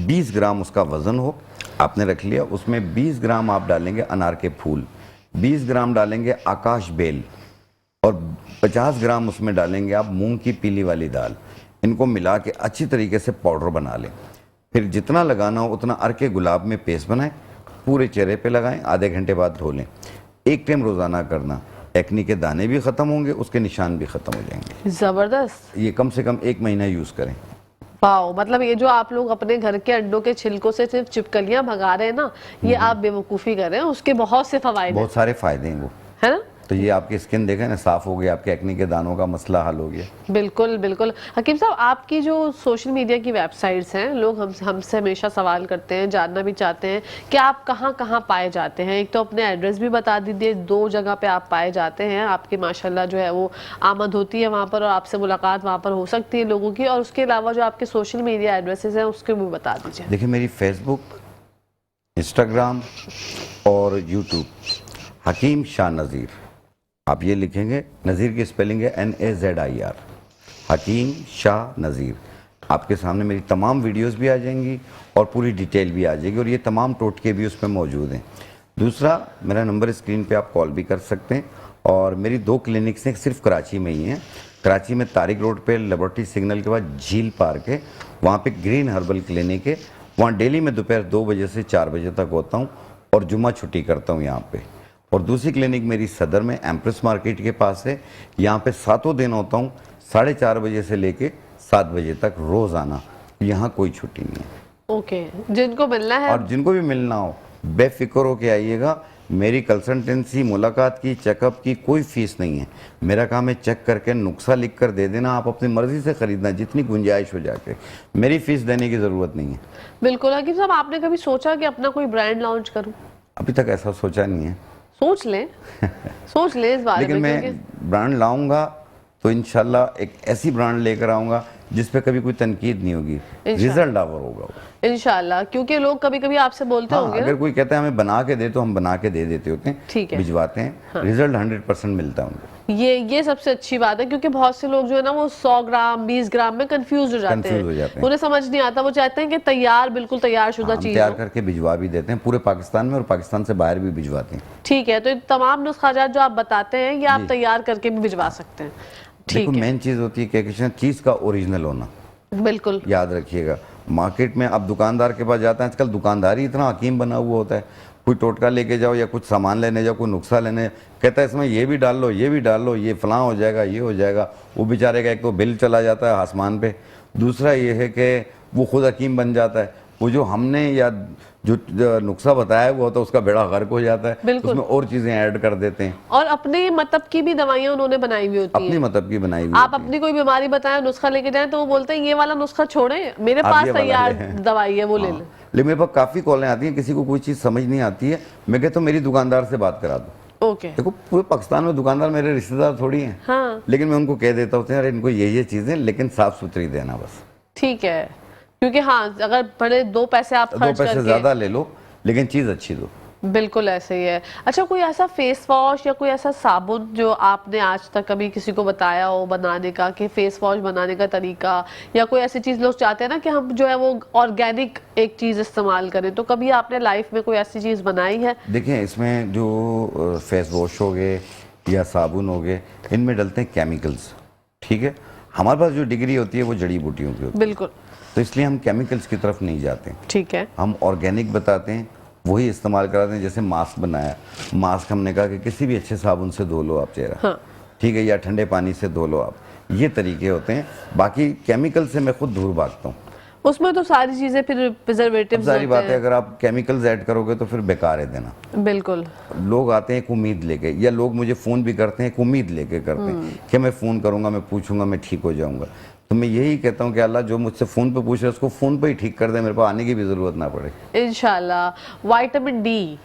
20 ग्राम उसका वज़न हो, आपने रख लिया। उसमें 20 ग्राम आप डालेंगे अनार के फूल, 20 ग्राम डालेंगे आकाश बेल और 50 ग्राम उसमें डालेंगे आप मूंग की पीली वाली दाल। इनको मिला के अच्छी तरीके से पाउडर बना लें। फिर जितना लगाना हो उतना अर्के गुलाब में पेस्ट बनाएं, पूरे चेहरे पे लगाएं, आधे घंटे बाद धो लें। एक टाइम रोज़ाना करना, एक्नी के दाने भी ख़त्म होंगे, उसके निशान भी ख़त्म हो जाएंगे। जबरदस्त। ये कम से कम 1 महीना यूज़ करें। वाओ, मतलब ये जो आप लोग अपने घर के अंडों के छिलकों से सिर्फ चिपकलियां भगा रहे हैं ना, ये आप बेवकूफ़ी कर रहे हैं। उसके बहुत से फ़वाइद हैं, बहुत सारे फ़ायदे हैं वो, है ना। तो ये आपकी स्किन देखें ना, साफ़ हो गया, आपके एक्नी के दानों का मसला हल हो गया। बिल्कुल बिल्कुल। हकीम साहब, आपकी जो सोशल मीडिया की वेबसाइट्स हैं, लोग हमसे हमेशा सवाल करते हैं, जानना भी चाहते हैं कि आप कहाँ कहाँ पाए जाते हैं। एक तो अपने एड्रेस भी बता दीजिए, 2 जगह पे आप पाए जाते हैं, आपकी माशाल्लाह जो है वो आमद होती है वहाँ पर और आपसे मुलाकात वहाँ पर हो सकती है लोगों की, और उसके अलावा जो आपके सोशल मीडिया एड्रेसेस हैं उसके भी बता दीजिए। देखिए, मेरी फेसबुक, इंस्टाग्राम और यूट्यूब हकीम शाह नज़ीर, आप ये लिखेंगे, नज़ीर की स्पेलिंग है NAZIR, हकीम शाह नज़ीर। आपके सामने मेरी तमाम वीडियोस भी आ जाएंगी और पूरी डिटेल भी आ जाएगी, और ये तमाम टोटके भी उस पर मौजूद हैं। दूसरा, मेरा नंबर स्क्रीन पे आप कॉल भी कर सकते हैं, और मेरी 2 क्लिनिक्स हैं, सिर्फ कराची में ही हैं। कराची में तारिक रोड पे लेबोरेटरी सिग्नल के बाद झील पार्क है, वहाँ पे ग्रीन हर्बल क्लिनिक है। वहाँ डेली मैं दोपहर 2 बजे से 4 बजे तक होता हूँ और जुम्मा छुट्टी करता हूँ यहाँ पे। और दूसरी क्लिनिक मेरी सदर में एम्प्रेस मार्केट के पास है, यहाँ पे 7 दिन होता हूँ, 4:30 बजे से लेके 7 बजे तक रोज़ाना। यहाँ कोई छुट्टी नहीं है। ओके, जिनको मिलना है और जिनको भी मिलना हो बेफिक्र हो के आइएगा। मेरी कंसल्टेंसी, मुलाकात की, चेकअप की कोई फीस नहीं है। मेरा काम है चेक करके नुस्खा लिख कर दे देना, आप अपनी मर्जी से खरीदना जितनी गुंजाइश हो जाके, मेरी फीस देने की ज़रूरत नहीं है। बिल्कुल। हकीम साहब, आपने कभी सोचा कि अपना कोई ब्रांड लॉन्च करूं? अभी तक ऐसा सोचा नहीं है। सोच लें सोच लें इस बारे लेकिन में, मैं ब्रांड लाऊंगा तो इंशाल्लाह एक ऐसी ब्रांड लेकर आऊंगा जिस पे कभी कोई तनकीद नहीं होगी, रिजल्ट आवर होगा वो। इंशाल्लाह। क्योंकि लोग कभी कभी आपसे बोलते होंगे अगर कोई कहता है हमें बना के दे, तो हम बना के दे देते होते हैं, ठीक है, भिजवाते हैं। रिजल्ट 100% मिलता है उनको। ये सबसे अच्छी बात है, क्योंकि बहुत से लोग जो है ना वो 100 ग्राम 20 ग्राम में कंफ्यूज हो जाते हैं, उन्हें समझ नहीं आता, वो चाहते हैं कि तैयार, बिल्कुल तैयार शुदा चीज तैयार करके भिजवा भी देते हैं पूरे पाकिस्तान में, और पाकिस्तान से बाहर भी भिजवाते हैं। ठीक है, तो ये तमाम नुस्खाजात जो आप बताते हैं ये आप तैयार करके भी भिजवा सकते हैं। ठीक है, मेन चीज होती है कि चीज का ओरिजिनल होना, बिल्कुल याद रखिएगा। मार्केट में आप दुकानदार के पास जाते हैं, आजकल दुकानदारी इतना हकीम बना हुआ होता है, कोई टोटका लेके जाओ या कुछ सामान लेने जाओ, कोई नुस्खा लेने, कहता है इसमें ये भी डाल लो, ये भी डाल लो, ये फलां हो जाएगा, ये हो जाएगा। वो बेचारे का एक तो बिल चला जाता है आसमान पे, दूसरा ये है कि वो खुद हकीम बन जाता है। वो जो हमने या जो नुस्खा बताया हुआ होता है उसका बेड़ा गर्क हो जाता है, उसमें और चीजें ऐड कर देते हैं। और अपने मतलब की भी दवाइयां उन्होंने बनाई हुई होती है, अपनी मतलब की बनाई हुई। आप अपनी कोई बीमारी बताएं, नुस्खा लेके जाएं, तो वो बोलते हैं ये वाला नुस्खा छोड़े, मेरे पास तैयार दवाई है, वो ले लें। लेकिन मेरे पास काफी कॉलें आती हैं, किसी को कोई चीज समझ नहीं आती है, मैं कहता हूँ मेरी दुकानदार से बात करा दो। ओके। देखो, पूरे पाकिस्तान में दुकानदार मेरे रिश्तेदार थोड़ी हैं, हाँ। लेकिन मैं उनको कह देता हूँ यार इनको ये चीजें, लेकिन साफ सुथरी देना बस। ठीक है, क्योंकि हाँ, अगर बड़े 2 पैसे आप खर्च 2 पैसे ज्यादा ले लो, लेकिन चीज अच्छी दो। बिल्कुल ऐसे ही है। अच्छा, कोई ऐसा फेस वॉश या कोई ऐसा साबुन जो आपने आज तक कभी किसी को बताया हो बनाने का, कि फेस वॉश बनाने का तरीका, या कोई ऐसी चीज लोग चाहते हैं ना कि हम जो है वो ऑर्गेनिक एक चीज इस्तेमाल करें, तो कभी आपने लाइफ में कोई ऐसी चीज बनाई है? देखिए, इसमें जो फेस वॉश हो गए या साबुन हो गए, इनमें डलते हैं केमिकल्स। ठीक है, हमारे पास जो डिग्री होती है वो जड़ी बूटियों की होती है, बिल्कुल, तो इसलिए हम केमिकल्स की तरफ नहीं जाते। ठीक है, हम ऑर्गेनिक बताते हैं, वही इस्तेमाल कराते हैं। जैसे मास्क बनाया, मास्क हमने कहा कि किसी भी अच्छे साबुन से धो लो आप चेहरा, हाँ। ठीक है, या ठंडे पानी से धो लो आप, ये तरीके होते हैं। बाकी केमिकल से मैं खुद दूर भागता हूँ। उसमें तो सारी चीजें फिर प्रिजर्वेटिव्स सारी बात है, अगर आप केमिकल्स ऐड करोगे तो फिर बेकार है देना। बिल्कुल। लोग आते हैं एक उम्मीद लेके, या लोग मुझे फ़ोन भी करते हैं एक उम्मीद लेके करते हैं कि मैं फ़ोन करूँगा, मैं पूछूंगा, मैं ठीक हो जाऊँगा। तो मैं यही कहता हूँ कि अल्लाह जो मुझसे फ़ोन पे पूछ रहे हैं उसको फ़ोन पे ही ठीक कर दे, मेरे पास आने की भी ज़रूरत ना पड़े इंशाल्लाह। विटामिन डी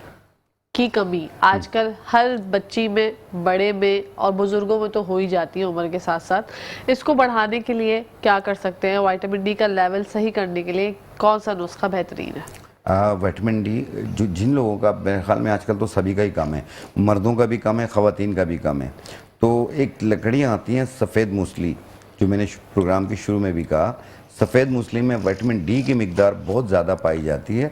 की कमी आजकल हर बच्ची में, बड़े में और बुजुर्गों में तो हो ही जाती है उम्र के साथ साथ। इसको बढ़ाने के लिए क्या कर सकते हैं? विटामिन डी का लेवल सही करने के लिए कौन सा नुस्खा बेहतरीन है? विटामिन डी जो जिन लोगों का, मेरे ख्याल में आजकल तो सभी का ही कम है, मर्दों का भी कम है, ख़वातीन का भी कम है। तो एक लकड़ियाँ आती हैं सफ़ेद मूसली, जो मैंने प्रोग्राम के शुरू में भी कहा, सफ़ेद मूसली में विटामिन डी की मिकदार बहुत ज़्यादा पाई जाती है।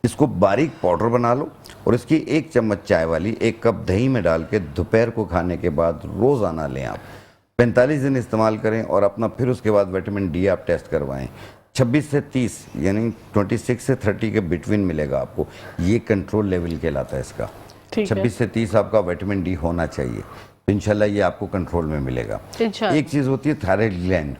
इसको बारीक पाउडर बना लो और इसकी 1 चम्मच चाय वाली 1 कप दही में डाल के दोपहर को खाने के बाद रोज़ाना लें आप। 45 दिन इस्तेमाल करें और अपना फिर उसके बाद विटामिन डी आप टेस्ट करवाएं। 26 से 30 यानी 26 से 30 के बिटवीन मिलेगा आपको। ये कंट्रोल लेवल कहलाता है इसका। ठीक है। 26 से 30 आपका विटामिन डी होना चाहिए, तो इंशाल्लाह ये आपको कंट्रोल में मिलेगा। इंशाल्लाह। एक चीज़ होती है थायराइड ग्लैंड।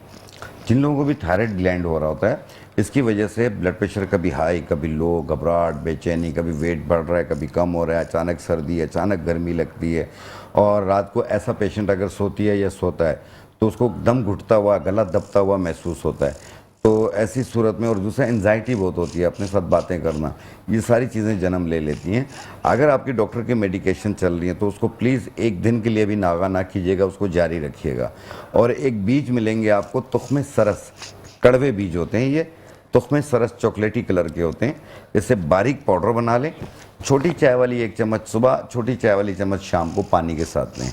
जिन लोगों को भी थायराइड ग्लैंड हो रहा होता है, इसकी वजह से ब्लड प्रेशर कभी हाई कभी लो, घबराहट, बेचैनी, कभी वेट बढ़ रहा है कभी कम हो रहा है, अचानक सर्दी, अचानक गर्मी लगती है, और रात को ऐसा पेशेंट अगर सोती है या सोता है तो उसको दम घुटता हुआ, गला दबता हुआ महसूस होता है। तो ऐसी सूरत में, और दूसरा एंजाइटी बहुत होती है, अपने साथ बातें करना, ये सारी चीज़ें जन्म ले लेती हैं। अगर आपकी डॉक्टर की मेडिकेशन चल रही है तो उसको प्लीज़ एक दिन के लिए भी नागा ना कीजिएगा, उसको जारी रखिएगा। और एक बीज मिलेंगे आपको, तुख्मे सरस, कड़वे बीज होते हैं ये, तुख्मे सरस चॉकलेटी कलर के होते हैं। इससे बारीक पाउडर बना लें, छोटी चाय वाली 1 चम्मच सुबह, छोटी चाय वाली चम्मच शाम को पानी के साथ लें।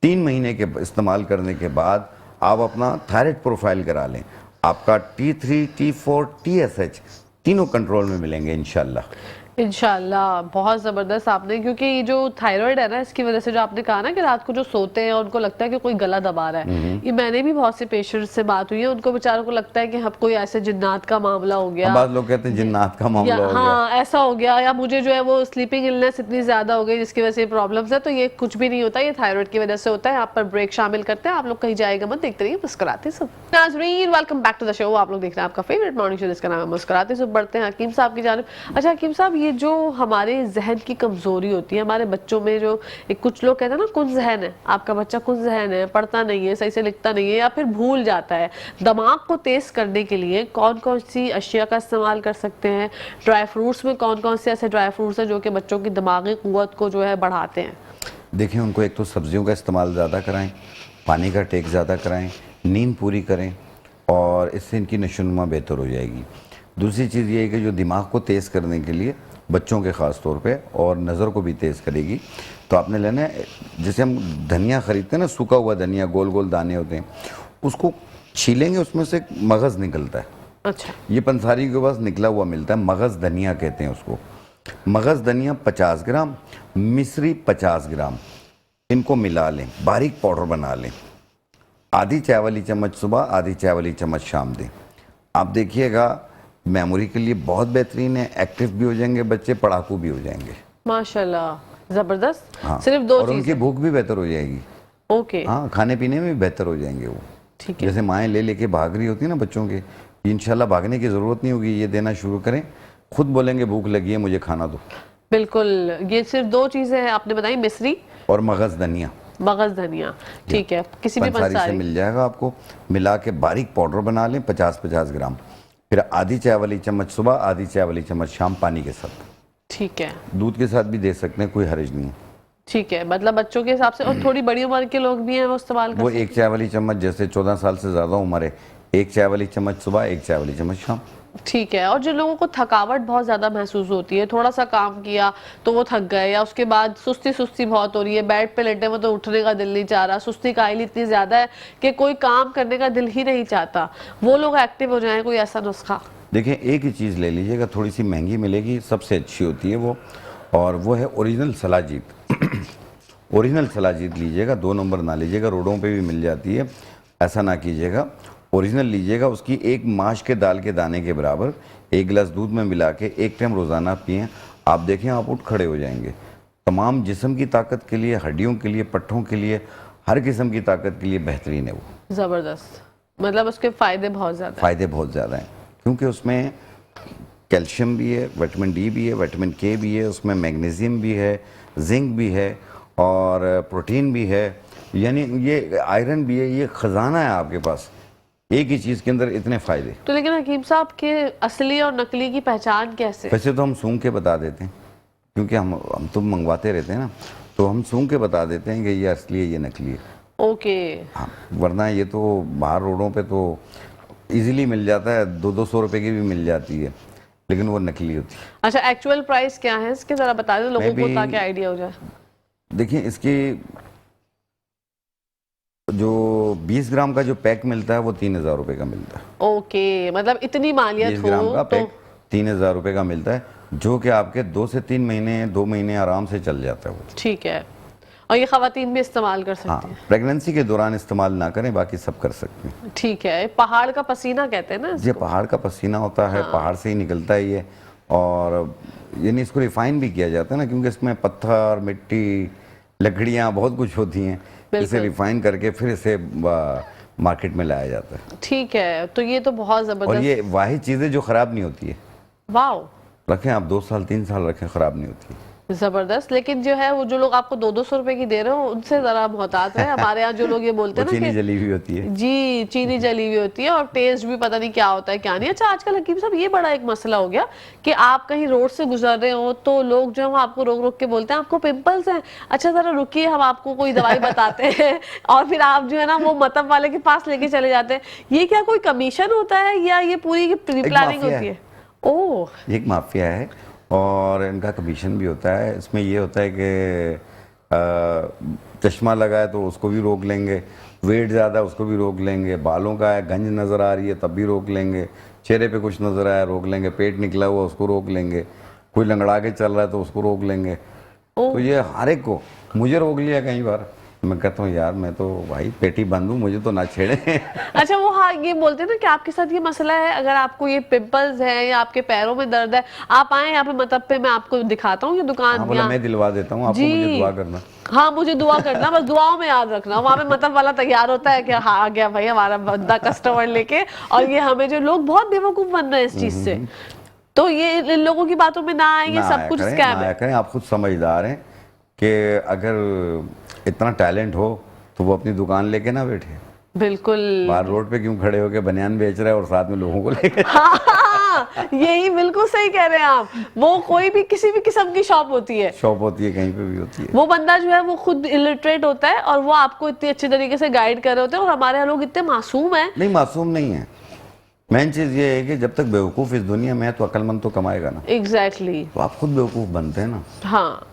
3 महीने के इस्तेमाल करने के बाद आप अपना थायराइड प्रोफाइल करा लें, आपका T3, T4, TSH तीनों कंट्रोल में मिलेंगे इंशाल्लाह। इंशाल्लाह। बहुत ज़बरदस्त आपने, क्योंकि ये जो थायराइड है ना, इसकी वजह से जो आपने कहा ना कि रात को जो सोते हैं उनको लगता है कि कोई गला दबा रहा है, ये मैंने भी बहुत से पेशेंट से बात हुई है, उनको बेचारों को लगता है कि हम कोई ऐसे जिन्नात का मामला हो गया, बाद लोग कहते हैं जिन्नात का मामला हो गया, हाँ ऐसा हो गया, या मुझे जो है वो स्लीपिंग इलनेस इतनी ज़्यादा हो गई जिसकी वजह से प्रॉब्लम्स है। तो ये कुछ भी नहीं होता, ये थायराइड की वजह से होता है। आप पर ब्रेक शामिल करते हैं, आप लोग कहीं जाएगा मत, देखते रहिए मुस्कुराते सब। नाज़रीन, welcome back to the show. आप लोग देख रहे हैं आपका फेवरेट मॉर्निंग शो जिसका नाम है मुस्कुराते सब। बढ़ते हैं हकीम साहब की जानिब। अच्छा हकीम साहब, ये जो हमारे जहन की कमजोरी होती है हमारे बच्चों में, जो एक कुछ लोग कहते हैं ना कुन जहन है, आपका बच्चा कुन जहन है, पढ़ता नहीं है, सही से लिखता नहीं है, या फिर भूल जाता है, दिमाग को तेज करने के लिए कौन कौन सी अशिया का इस्तेमाल कर सकते हैं? ड्राई फ्रूट्स में कौन कौन से ऐसे ड्राई फ्रूट्स हैं जो कि बच्चों की दिमागी कुव्वत को जो है बढ़ाते हैं? देखिए, उनको एक तो सब्जियों का इस्तेमाल ज़्यादा कराएं, पानी का टेक ज़्यादा कराएं, नींद पूरी करें, और इससे इनकी नशोनुमा बेहतर हो जाएगी। दूसरी चीज़ ये है कि जो दिमाग को तेज़ करने के लिए बच्चों के ख़ास तौर पे, और नज़र को भी तेज़ करेगी, तो आपने लेना है, जैसे हम धनिया ख़रीदते हैं ना, सूखा हुआ धनिया, गोल गोल दाने होते हैं, उसको छीलेंगे, उसमें से मगज़ निकलता है। अच्छा। ये पंसारी के पास निकला हुआ मिलता है, मगज़ धनिया कहते हैं उसको। मगज़ धनिया 50 ग्राम, मिश्री 50 ग्राम, इनको मिला लें, बारीक पाउडर बना लें। आधी चाय वाली चम्मच सुबह, आधी चाय वाली चम्मच शाम दें। आप देखिएगा, मेमोरी के लिए बहुत बेहतरीन है, एक्टिव भी हो जाएंगे बच्चे, पढ़ाकू भी हो जाएंगे माशाल्लाह, जबरदस्त। हाँ, सिर्फ 2 और उनकी भूख भी बेहतर हो जाएगी। ओके, हाँ, खाने पीने में भी बेहतर हो जाएंगे वो। ठीक है। जैसे माएँ ले लेके भाग रही होती है ना बच्चों के, इंशाल्लाह भागने की ज़रूरत नहीं होगी, ये देना शुरू करें, खुद बोलेंगे भूख लगी है मुझे खाना दो। बिल्कुल, ये सिर्फ 2 चीजें हैं आपने बताई, मिश्री और मगज़ धनिया, मगज धनिया, ठीक है, किसी भी पंसारी से पंसारी मिल जाएगा आपको, मिला के बारीक पाउडर बना लें 50-50 ग्राम। फिर आधी चाय वाली चम्मच सुबह, आधी चाय वाली चम्मच शाम, पानी के साथ। ठीक है, दूध के साथ भी दे सकते हैं, कोई हर्ज नहीं है। ठीक है, मतलब बच्चों के हिसाब से। और थोड़ी बड़ी उम्र के लोग भी हैं वो इस्तेमाल कर वो सकते 1 चाय वाली चम्मच, जैसे 14 साल से ज़्यादा उम्र है, 1 चाय वाली चम्मच सुबह, 1 चाय वाली चम्मच शाम। हैं? ठीक है। और जिन लोगों को थकावट बहुत ज्यादा महसूस होती है, थोड़ा सा काम किया तो वो थक गए, या उसके बाद सुस्ती सुस्ती बहुत हो रही है, बेड पे लेटे में तो उठने का दिल नहीं चाह रहा, सुस्ती काहिली इतनी ज्यादा है कि कोई काम करने का दिल ही नहीं चाहता, वो लोग एक्टिव हो जाएं, कोई ऐसा नुस्खा? देखिए, एक ही चीज़ ले लीजिएगा, थोड़ी सी महंगी मिलेगी, सबसे अच्छी होती है वो, और वो है ओरिजिनल सलाजीत। ओरिजिनल सलाजीत लीजिएगा, 2 नंबर ना लीजिएगा, रोडों पे भी मिल जाती है, ऐसा ना कीजिएगा। ओरिजिनल लीजिएगा, उसकी 1 माश के दाल के दाने के बराबर 1 गिलास दूध में मिला के 1 टाइम रोज़ाना पिएँ। आप देखें, आप उठ खड़े हो जाएंगे। तमाम जिस्म की ताकत के लिए, हड्डियों के लिए, पट्ठों के लिए, हर किस्म की ताकत के लिए बेहतरीन है वो। जबरदस्त, मतलब उसके फायदे बहुत ज्यादा हैं। फ़ायदे बहुत ज़्यादा हैं, क्योंकि उसमें कैल्शियम भी है, विटामिन डी भी है, विटामिन के भी है, उसमें मैग्नीशियम भी है, जिंक भी है, और प्रोटीन भी है, यानी ये आयरन भी है। ये ख़जाना है आपके पास, एक ही चीज़ के अंदर इतने फ़ायदे। तो लेकिन हकीम साहब के असली और नकली की पहचान कैसे? वैसे तो हम सूंघ के बता देते हैं, क्योंकि हम तो मंगवाते रहते हैं ना, तो हम सूंघ के बता देते हैं कि ये असली है, ये नकली है। ओके, हाँ, वरना ये तो बाहर रोडों पे तो इजीली मिल जाता है, 200-200 रुपए की भी मिल जाती है। लेकिन वो नकली होती है। अच्छा, एक्चुअल प्राइस क्या है इसके, जरा बता दें लोगों को Maybe- ताकि आइडिया हो जाए। देखिए इसकी जो 20 ग्राम का जो पैक मिलता है वो 3,000 रुपये का मिलता है। ओके, मतलब इतनी मालियत 20 ग्राम हो का तो पैक 3,000 रुपये का मिलता है, जो कि आपके 2 से 3 महीने 2 महीने आराम से चल जाता है वो। ठीक है। और ये खवातीन भी इस्तेमाल कर सकती हाँ, हैं? प्रेगनेंसी के दौरान इस्तेमाल ना करें, बाकी सब कर सकते हैं। ठीक है। पहाड़ का पसीना कहते हैं ना ये इसको? पहाड़ का पसीना होता है, पहाड़ से ही निकलता है ये, और यानी इसको रिफाइन भी किया जाता है ना, क्योंकि इसमें पत्थर, मिट्टी, लकड़ियाँ बहुत कुछ होती हैं, इसे रिफाइन करके फिर इसे मार्केट में लाया जाता है। ठीक है, तो ये तो बहुत और जबरदस्त। ये वाहिद चीज़ है जो ख़राब नहीं होती है। वाओ, रखें आप 2 साल 3 साल रखें, ख़राब नहीं होती है। जबरदस्त। लेकिन जो है वो जो लोग आपको 200-200 रुपए की दे रहे हो उनसे जरा मोहतात है। हमारे यहाँ जो लोग ये बोलते वो हैं ना चीनी कि जली हुई होती है। जी, चीनी जली हुई होती है और टेस्ट भी पता नहीं क्या होता है क्या नहीं। अच्छा, आजकल हकीम साहब ये बड़ा एक मसला हो गया कि आप कहीं रोड से गुजर रहे हो तो लोग जो है वो आपको रोक रोक के बोलते हैं आपको पिंपल्स हैं, अच्छा जरा रुकिए हम आपको कोई दवाई बताते हैं, और फिर आप जो है ना वो मतब वाले के पास लेके चले जाते हैं। ये क्या कोई कमीशन होता है या ये पूरी प्री प्लानिंग माफिया होती है। है? ओह, ये एक माफिया है और इनका कमीशन भी होता है। इसमें ये होता है कि चश्मा लगा है तो उसको भी रोक लेंगे, वेट ज़्यादा है उसको भी रोक लेंगे, बालों का है, गंज नज़र आ रही है तब भी रोक लेंगे, चेहरे पे कुछ नज़र आया रोक लेंगे, पेट निकला हुआ उसको रोक लेंगे, कोई लंगड़ा के चल रहा है तो उसको रोक लेंगे। तो ये हर एक को, मुझे रोक लिया कई बार। मैं कहता हूँ यार मैं तो भाई पेटी बंद हूँ, मुझे तो ना छेड़े। अच्छा, वो हाँ ये बोलते हैं ना कि आपके साथ ये मसला है, अगर आपको ये पिंपल्स है या आपके पैरों में दर्द है, आप आए यहाँ पे मतलब पे मैं आपको दिखाता हूँ ये दुकान। हाँ, बोला मैं दिलवा देता हूँ आपको, मुझे दुआ करना। हाँ, मुझे दुआ करना, बस दुआओं में याद रखना। वहाँ पे मतलब वाला तैयार होता है कि हाँ आ गया भाई हमारा बंदा कस्टमर लेके, और ये हमें जो लोग बहुत बेवकूफ बन रहे हैं इस चीज से, तो ये इन लोगों की बातों में ना आए, ये सब कुछ स्कैम है। करें, आप खुद समझदार हैं कि अगर इतना टैलेंट हो तो वो अपनी दुकान लेके ना बैठे, बिल्कुल। बाहर रोड पे क्यों खड़े होके बनियान बेच रहा है और साथ में लोगों को लेके। हाँ, यही बिल्कुल सही कह रहे हैं आप। वो कोई भी किसी भी किस्म की शॉप होती है, शॉप होती है, कहीं पे भी होती है, वो बंदा जो है वो खुद इलिटरेट होता है और वो आपको इतनी अच्छी तरीके से गाइड कर रहे होते हैं, और हमारे यहाँ लोग इतने मासूम हैं। नहीं मासूम नहीं है। मेन चीज़ ये है कि जब तक बेवकूफ़ इस दुनिया में है तो अक्लमंद तो कमाएगा ना। एग्जैक्टली। तो आप खुद बेवकूफ़ बनते हैं ना, हाँ,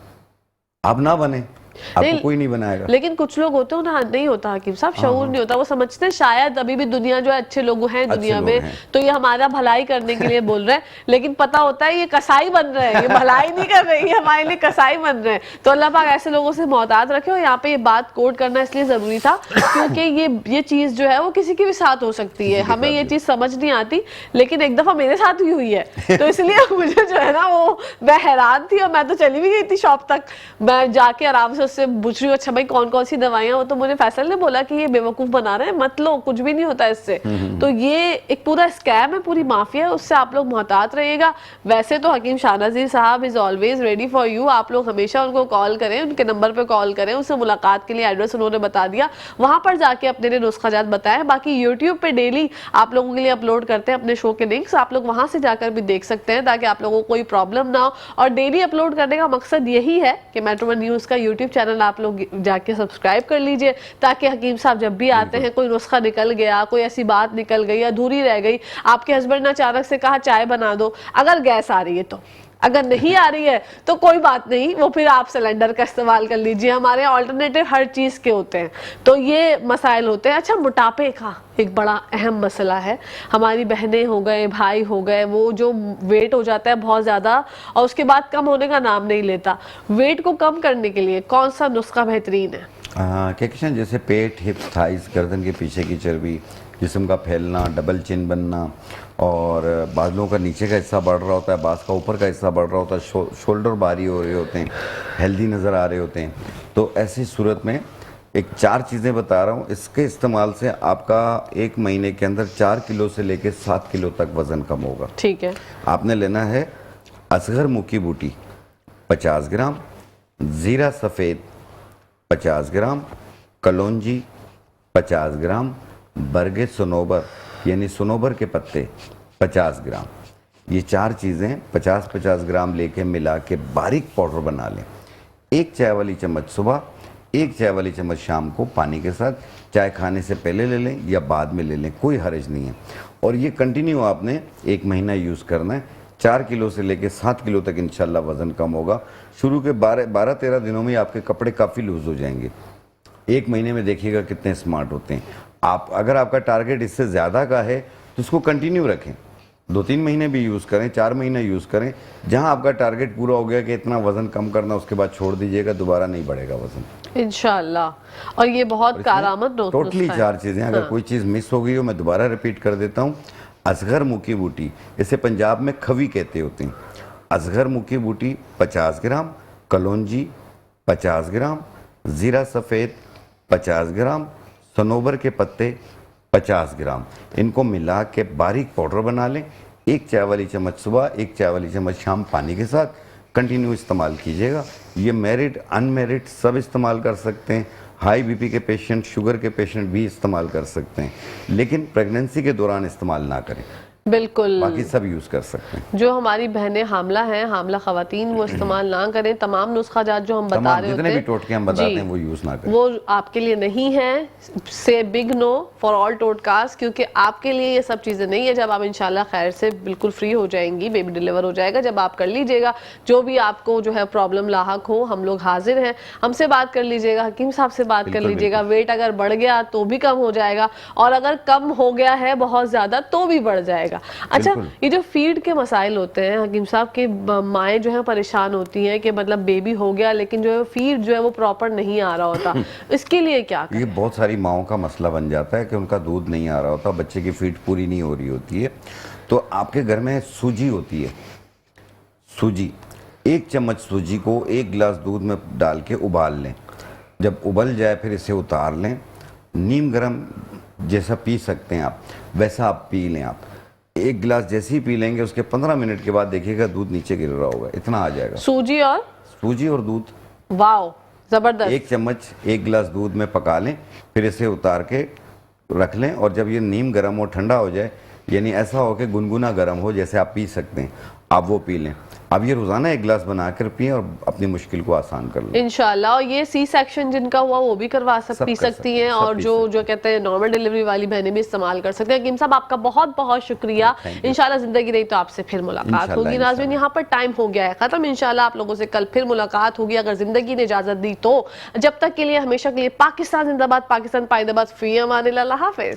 आप ना बने, आपको नहीं, कोई नहीं बनाएगा। लेकिन कुछ लोग होते हैं ना, नहीं होता हकीम साहब, शऊर नहीं होता, वो समझते हैं शायद अभी भी दुनिया जो है अच्छे लोग हैं दुनिया लोग में, हैं। तो ये हमारा भलाई करने के लिए बोल रहे हैं, लेकिन पता होता है ये कसाई बन रहे हैं, ये भलाई नहीं कर रहे, ये हमारे लिए कसाई बन रहे हैं। तो अल्लाह पाक ऐसे लोगों से मोहतात रखे। और यहाँ पे ये बात कोट करना इसलिए जरूरी था क्योंकि ये चीज जो है वो किसी के भी साथ हो सकती है, हमें ये चीज समझ नहीं आती, लेकिन एक दफा मेरे साथ ही हुई है, तो इसलिए मुझे जो है ना वो मैं हैरान थी, और मैं तो चली भी गई थी शॉप तक, मैं जाके आराम से उससे पूछ रही हूँ अच्छा भाई कौन कौन सी दवाइयाँ, वो तो मुझे फैसल ने बोला कि ये बेवकूफ बना रहे हैं, मत लो, कुछ भी नहीं होता इससे। तो ये एक पूरा स्कैम है, पूरी माफिया है, उससे आप लोग मोहतात रहिएगा। वैसे तो हकीम शाहनज़ीर साहब is always ready for you, आप लोग हमेशा उनको कॉल करें, उनके नंबर पे कॉल करें, उससे मुलाकात के लिए एड्रेस उन्होंने बता दिया, वहां पर जाके अपने लिए नुस्खाजात बताएं। बाकी यूट्यूब पे डेली आप लोगों के लिए अपलोड करते हैं अपने शो के लिंक्स, आप लोग वहां से जाकर भी देख सकते हैं ताकि आप लोगों को कोई प्रॉब्लम ना हो। और डेली अपलोड करने का मकसद यही है कि मेट्रो वन न्यूज़ का यूट्यूब चैनल आप लोग जाके सब्सक्राइब कर लीजिए, ताकि हकीम साहब जब भी आते हैं कोई नुस्खा निकल गया, कोई ऐसी बात निकल गई, अधूरी रह गई, आपके हस्बैंड ने अचानक से कहा चाय बना दो, अगर गैस आ रही है तो, अगर नहीं आ रही है तो कोई बात नहीं, वो फिर आप सिलेंडर का इस्तेमाल कर लीजिए, हमारे ऑल्टरनेटिव हर चीज़ के होते हैं। तो ये मसाइल होते हैं। अच्छा, मोटापे का एक बड़ा अहम मसला है, हमारी बहनें हो गए, भाई हो गए, वो जो वेट हो जाता है बहुत ज़्यादा और उसके बाद कम होने का नाम नहीं लेता, वेट को कम करने के लिए कौन सा नुस्खा बेहतरीन है? क्या किशन, जैसे पेट, हिप्स, थाइस, गर्दन के पीछे की चर्बी, जिस्म का फैलना, डबल चिन बनना, और बालों का नीचे का हिस्सा बढ़ रहा होता है, बाज का ऊपर का हिस्सा बढ़ रहा होता है, शोल्डर भारी हो रहे होते हैं, हेल्दी नज़र आ रहे होते हैं, तो ऐसी सूरत में एक 4 चीज़ें बता रहा हूँ, इसके इस्तेमाल से आपका 1 महीने के अंदर 4 किलो से लेकर 7 किलो तक वज़न कम होगा। ठीक है। आपने लेना है असगर मुकी बूटी 50 ग्राम, ज़ीरा सफ़ेद 50 ग्राम, कलौंजी 50 ग्राम, बरगे सनोबर यानी सनोबर के पत्ते 50 ग्राम। ये 4 चीज़ें 50-50 ग्राम लेके मिला के बारीक पाउडर बना लें। 1 चाय वाली चम्मच सुबह, 1 चाय वाली चम्मच शाम को पानी के साथ, चाय खाने से पहले ले लें या बाद में ले लें, कोई हर्ज नहीं है। और ये कंटिन्यू आपने 1 महीना यूज़ करना है। 4 किलो से लेके 7 किलो तक इंशाल्लाह वज़न कम होगा। शुरू के 12-13 दिनों में आपके कपड़े काफ़ी लूज़ हो जाएंगे। 1 महीने में देखिएगा कितने स्मार्ट होते हैं आप। अगर आपका टारगेट इससे ज़्यादा का है तो उसको कंटिन्यू रखें, 2-3 महीने भी यूज़ करें, 4 महीने यूज़ करें। जहां आपका टारगेट पूरा हो गया कि इतना वज़न कम करना, उसके बाद छोड़ दीजिएगा, दोबारा नहीं बढ़ेगा वज़न इंशाल्लाह। और ये बहुत कारआमद टोटली नुस्खा है। 4 चीज़ें। अगर कोई चीज़ मिस हो गई हो, मैं दोबारा रिपीट कर देता हूँ। असगर मुकी बूटी, इसे पंजाब में खवी कहते होते हैं। असगर मुकी बूटी 50 ग्राम, कलौंजी 50 ग्राम, ज़ीरा सफ़ेद 50 ग्राम, सनोबर के पत्ते 50 ग्राम, इनको मिला के बारीक पाउडर बना लें। 1 चाय वाली चम्मच सुबह, 1 चाय वाली चम्मच शाम पानी के साथ कंटिन्यू इस्तेमाल कीजिएगा। ये मैरिड अनमैरिड सब इस्तेमाल कर सकते हैं। हाई बीपी के पेशेंट, शुगर के पेशेंट भी इस्तेमाल कर सकते हैं, लेकिन प्रेगनेंसी के दौरान इस्तेमाल ना करें। बिल्कुल, बाकी सब यूज़ कर सकते हैं। जो हमारी बहनें हामला हैं, हामला खवातीन, वो इस्तेमाल ना करें। तमाम नुस्खा जात जो हम बता तमाम रहे जितने होते भी टोटके हम बताते हैं वो यूज़ ना करें। वो आपके लिए नहीं है। से बिग नो फॉर ऑल टोटकास, क्योंकि आपके लिए ये सब चीज़ें नहीं है। जब आप इंशाल्लाह खैर से बिल्कुल फ्री हो जाएंगी, बेबी डिलीवर हो जाएगा, जब आप कर लीजिएगा, जो भी आपको जो है प्रॉब्लम लाहक हो, हम लोग हाजिर हैं। हमसे बात कर लीजिएगा, हकीम साहब से बात कर बिल्कुल, लीजिएगा। वेट अगर बढ़ गया तो भी कम हो जाएगा, और अगर कम हो गया है बहुत ज़्यादा तो भी बढ़ जाएगा। अच्छा, बिल्कुल। ये जो फीड के मसाइल होते हैं हकीम साहब के, माएँ जो है परेशान होती हैं कि मतलब बेबी हो गया लेकिन जो है फीड जो है वो प्रॉपर नहीं आ रहा होता, इसके लिए क्या करें? ये बहुत सारी माओं का मसला बन जाता है कि उनका दूध नहीं आ रहा होता, बच्चे की फीड पूरी नहीं हो रही होती है। तो आपके घर में सूजी होती है, सूजी, 1 चम्मच सूजी को 1 गिलास दूध में डाल के उबाल लें। जब उबल जाए फिर इसे उतार लें। नीम गर्म जैसा पी सकते हैं आप, वैसा आप पी लें। आप 1 गिलास जैसे ही पी लेंगे, उसके 15 मिनट के बाद देखिएगा दूध नीचे गिर रहा होगा, इतना आ जाएगा। सूजी और सूजी और दूध, वाओ, जबरदस्त। 1 चम्मच 1 गिलास दूध में पका लें, फिर इसे उतार के रख लें। और जब ये नीम गर्म हो, ठंडा हो जाए, यानी ऐसा हो कि गुनगुना गर्म हो जैसे आप पी सकते हैं, आप वो पी लें। अब ये रोज़ाना 1 गिलास बनाकर पिएं और अपनी मुश्किल को आसान कर लें इंशाल्लाह। और ये सी सेक्शन जिनका हुआ वो भी करवा सब पी कर सकती सकते हैं, हैं, सब और पी जो सकते जो कहते हैं नॉर्मल डिलीवरी वाली बहनें भी इस्तेमाल कर सकते हैं। हकीम साहब आपका बहुत बहुत शुक्रिया। Thank you. इंशाल्लाह जिंदगी रही तो आपसे फिर मुलाकात इंशाल्लाह, होगी। नाज़रीन, इंशाल्लाह। यहाँ पर टाइम हो गया है खत्म। इंशाल्लाह आप लोगों से कल फिर मुलाकात होगी अगर जिंदगी ने इजाजत दी तो। जब तक के लिए, हमेशा के लिए, पाकिस्तान जिंदाबाद, पाकिस्तान पाइंदाबाद, फी अमान अल्लाह, हाफिज।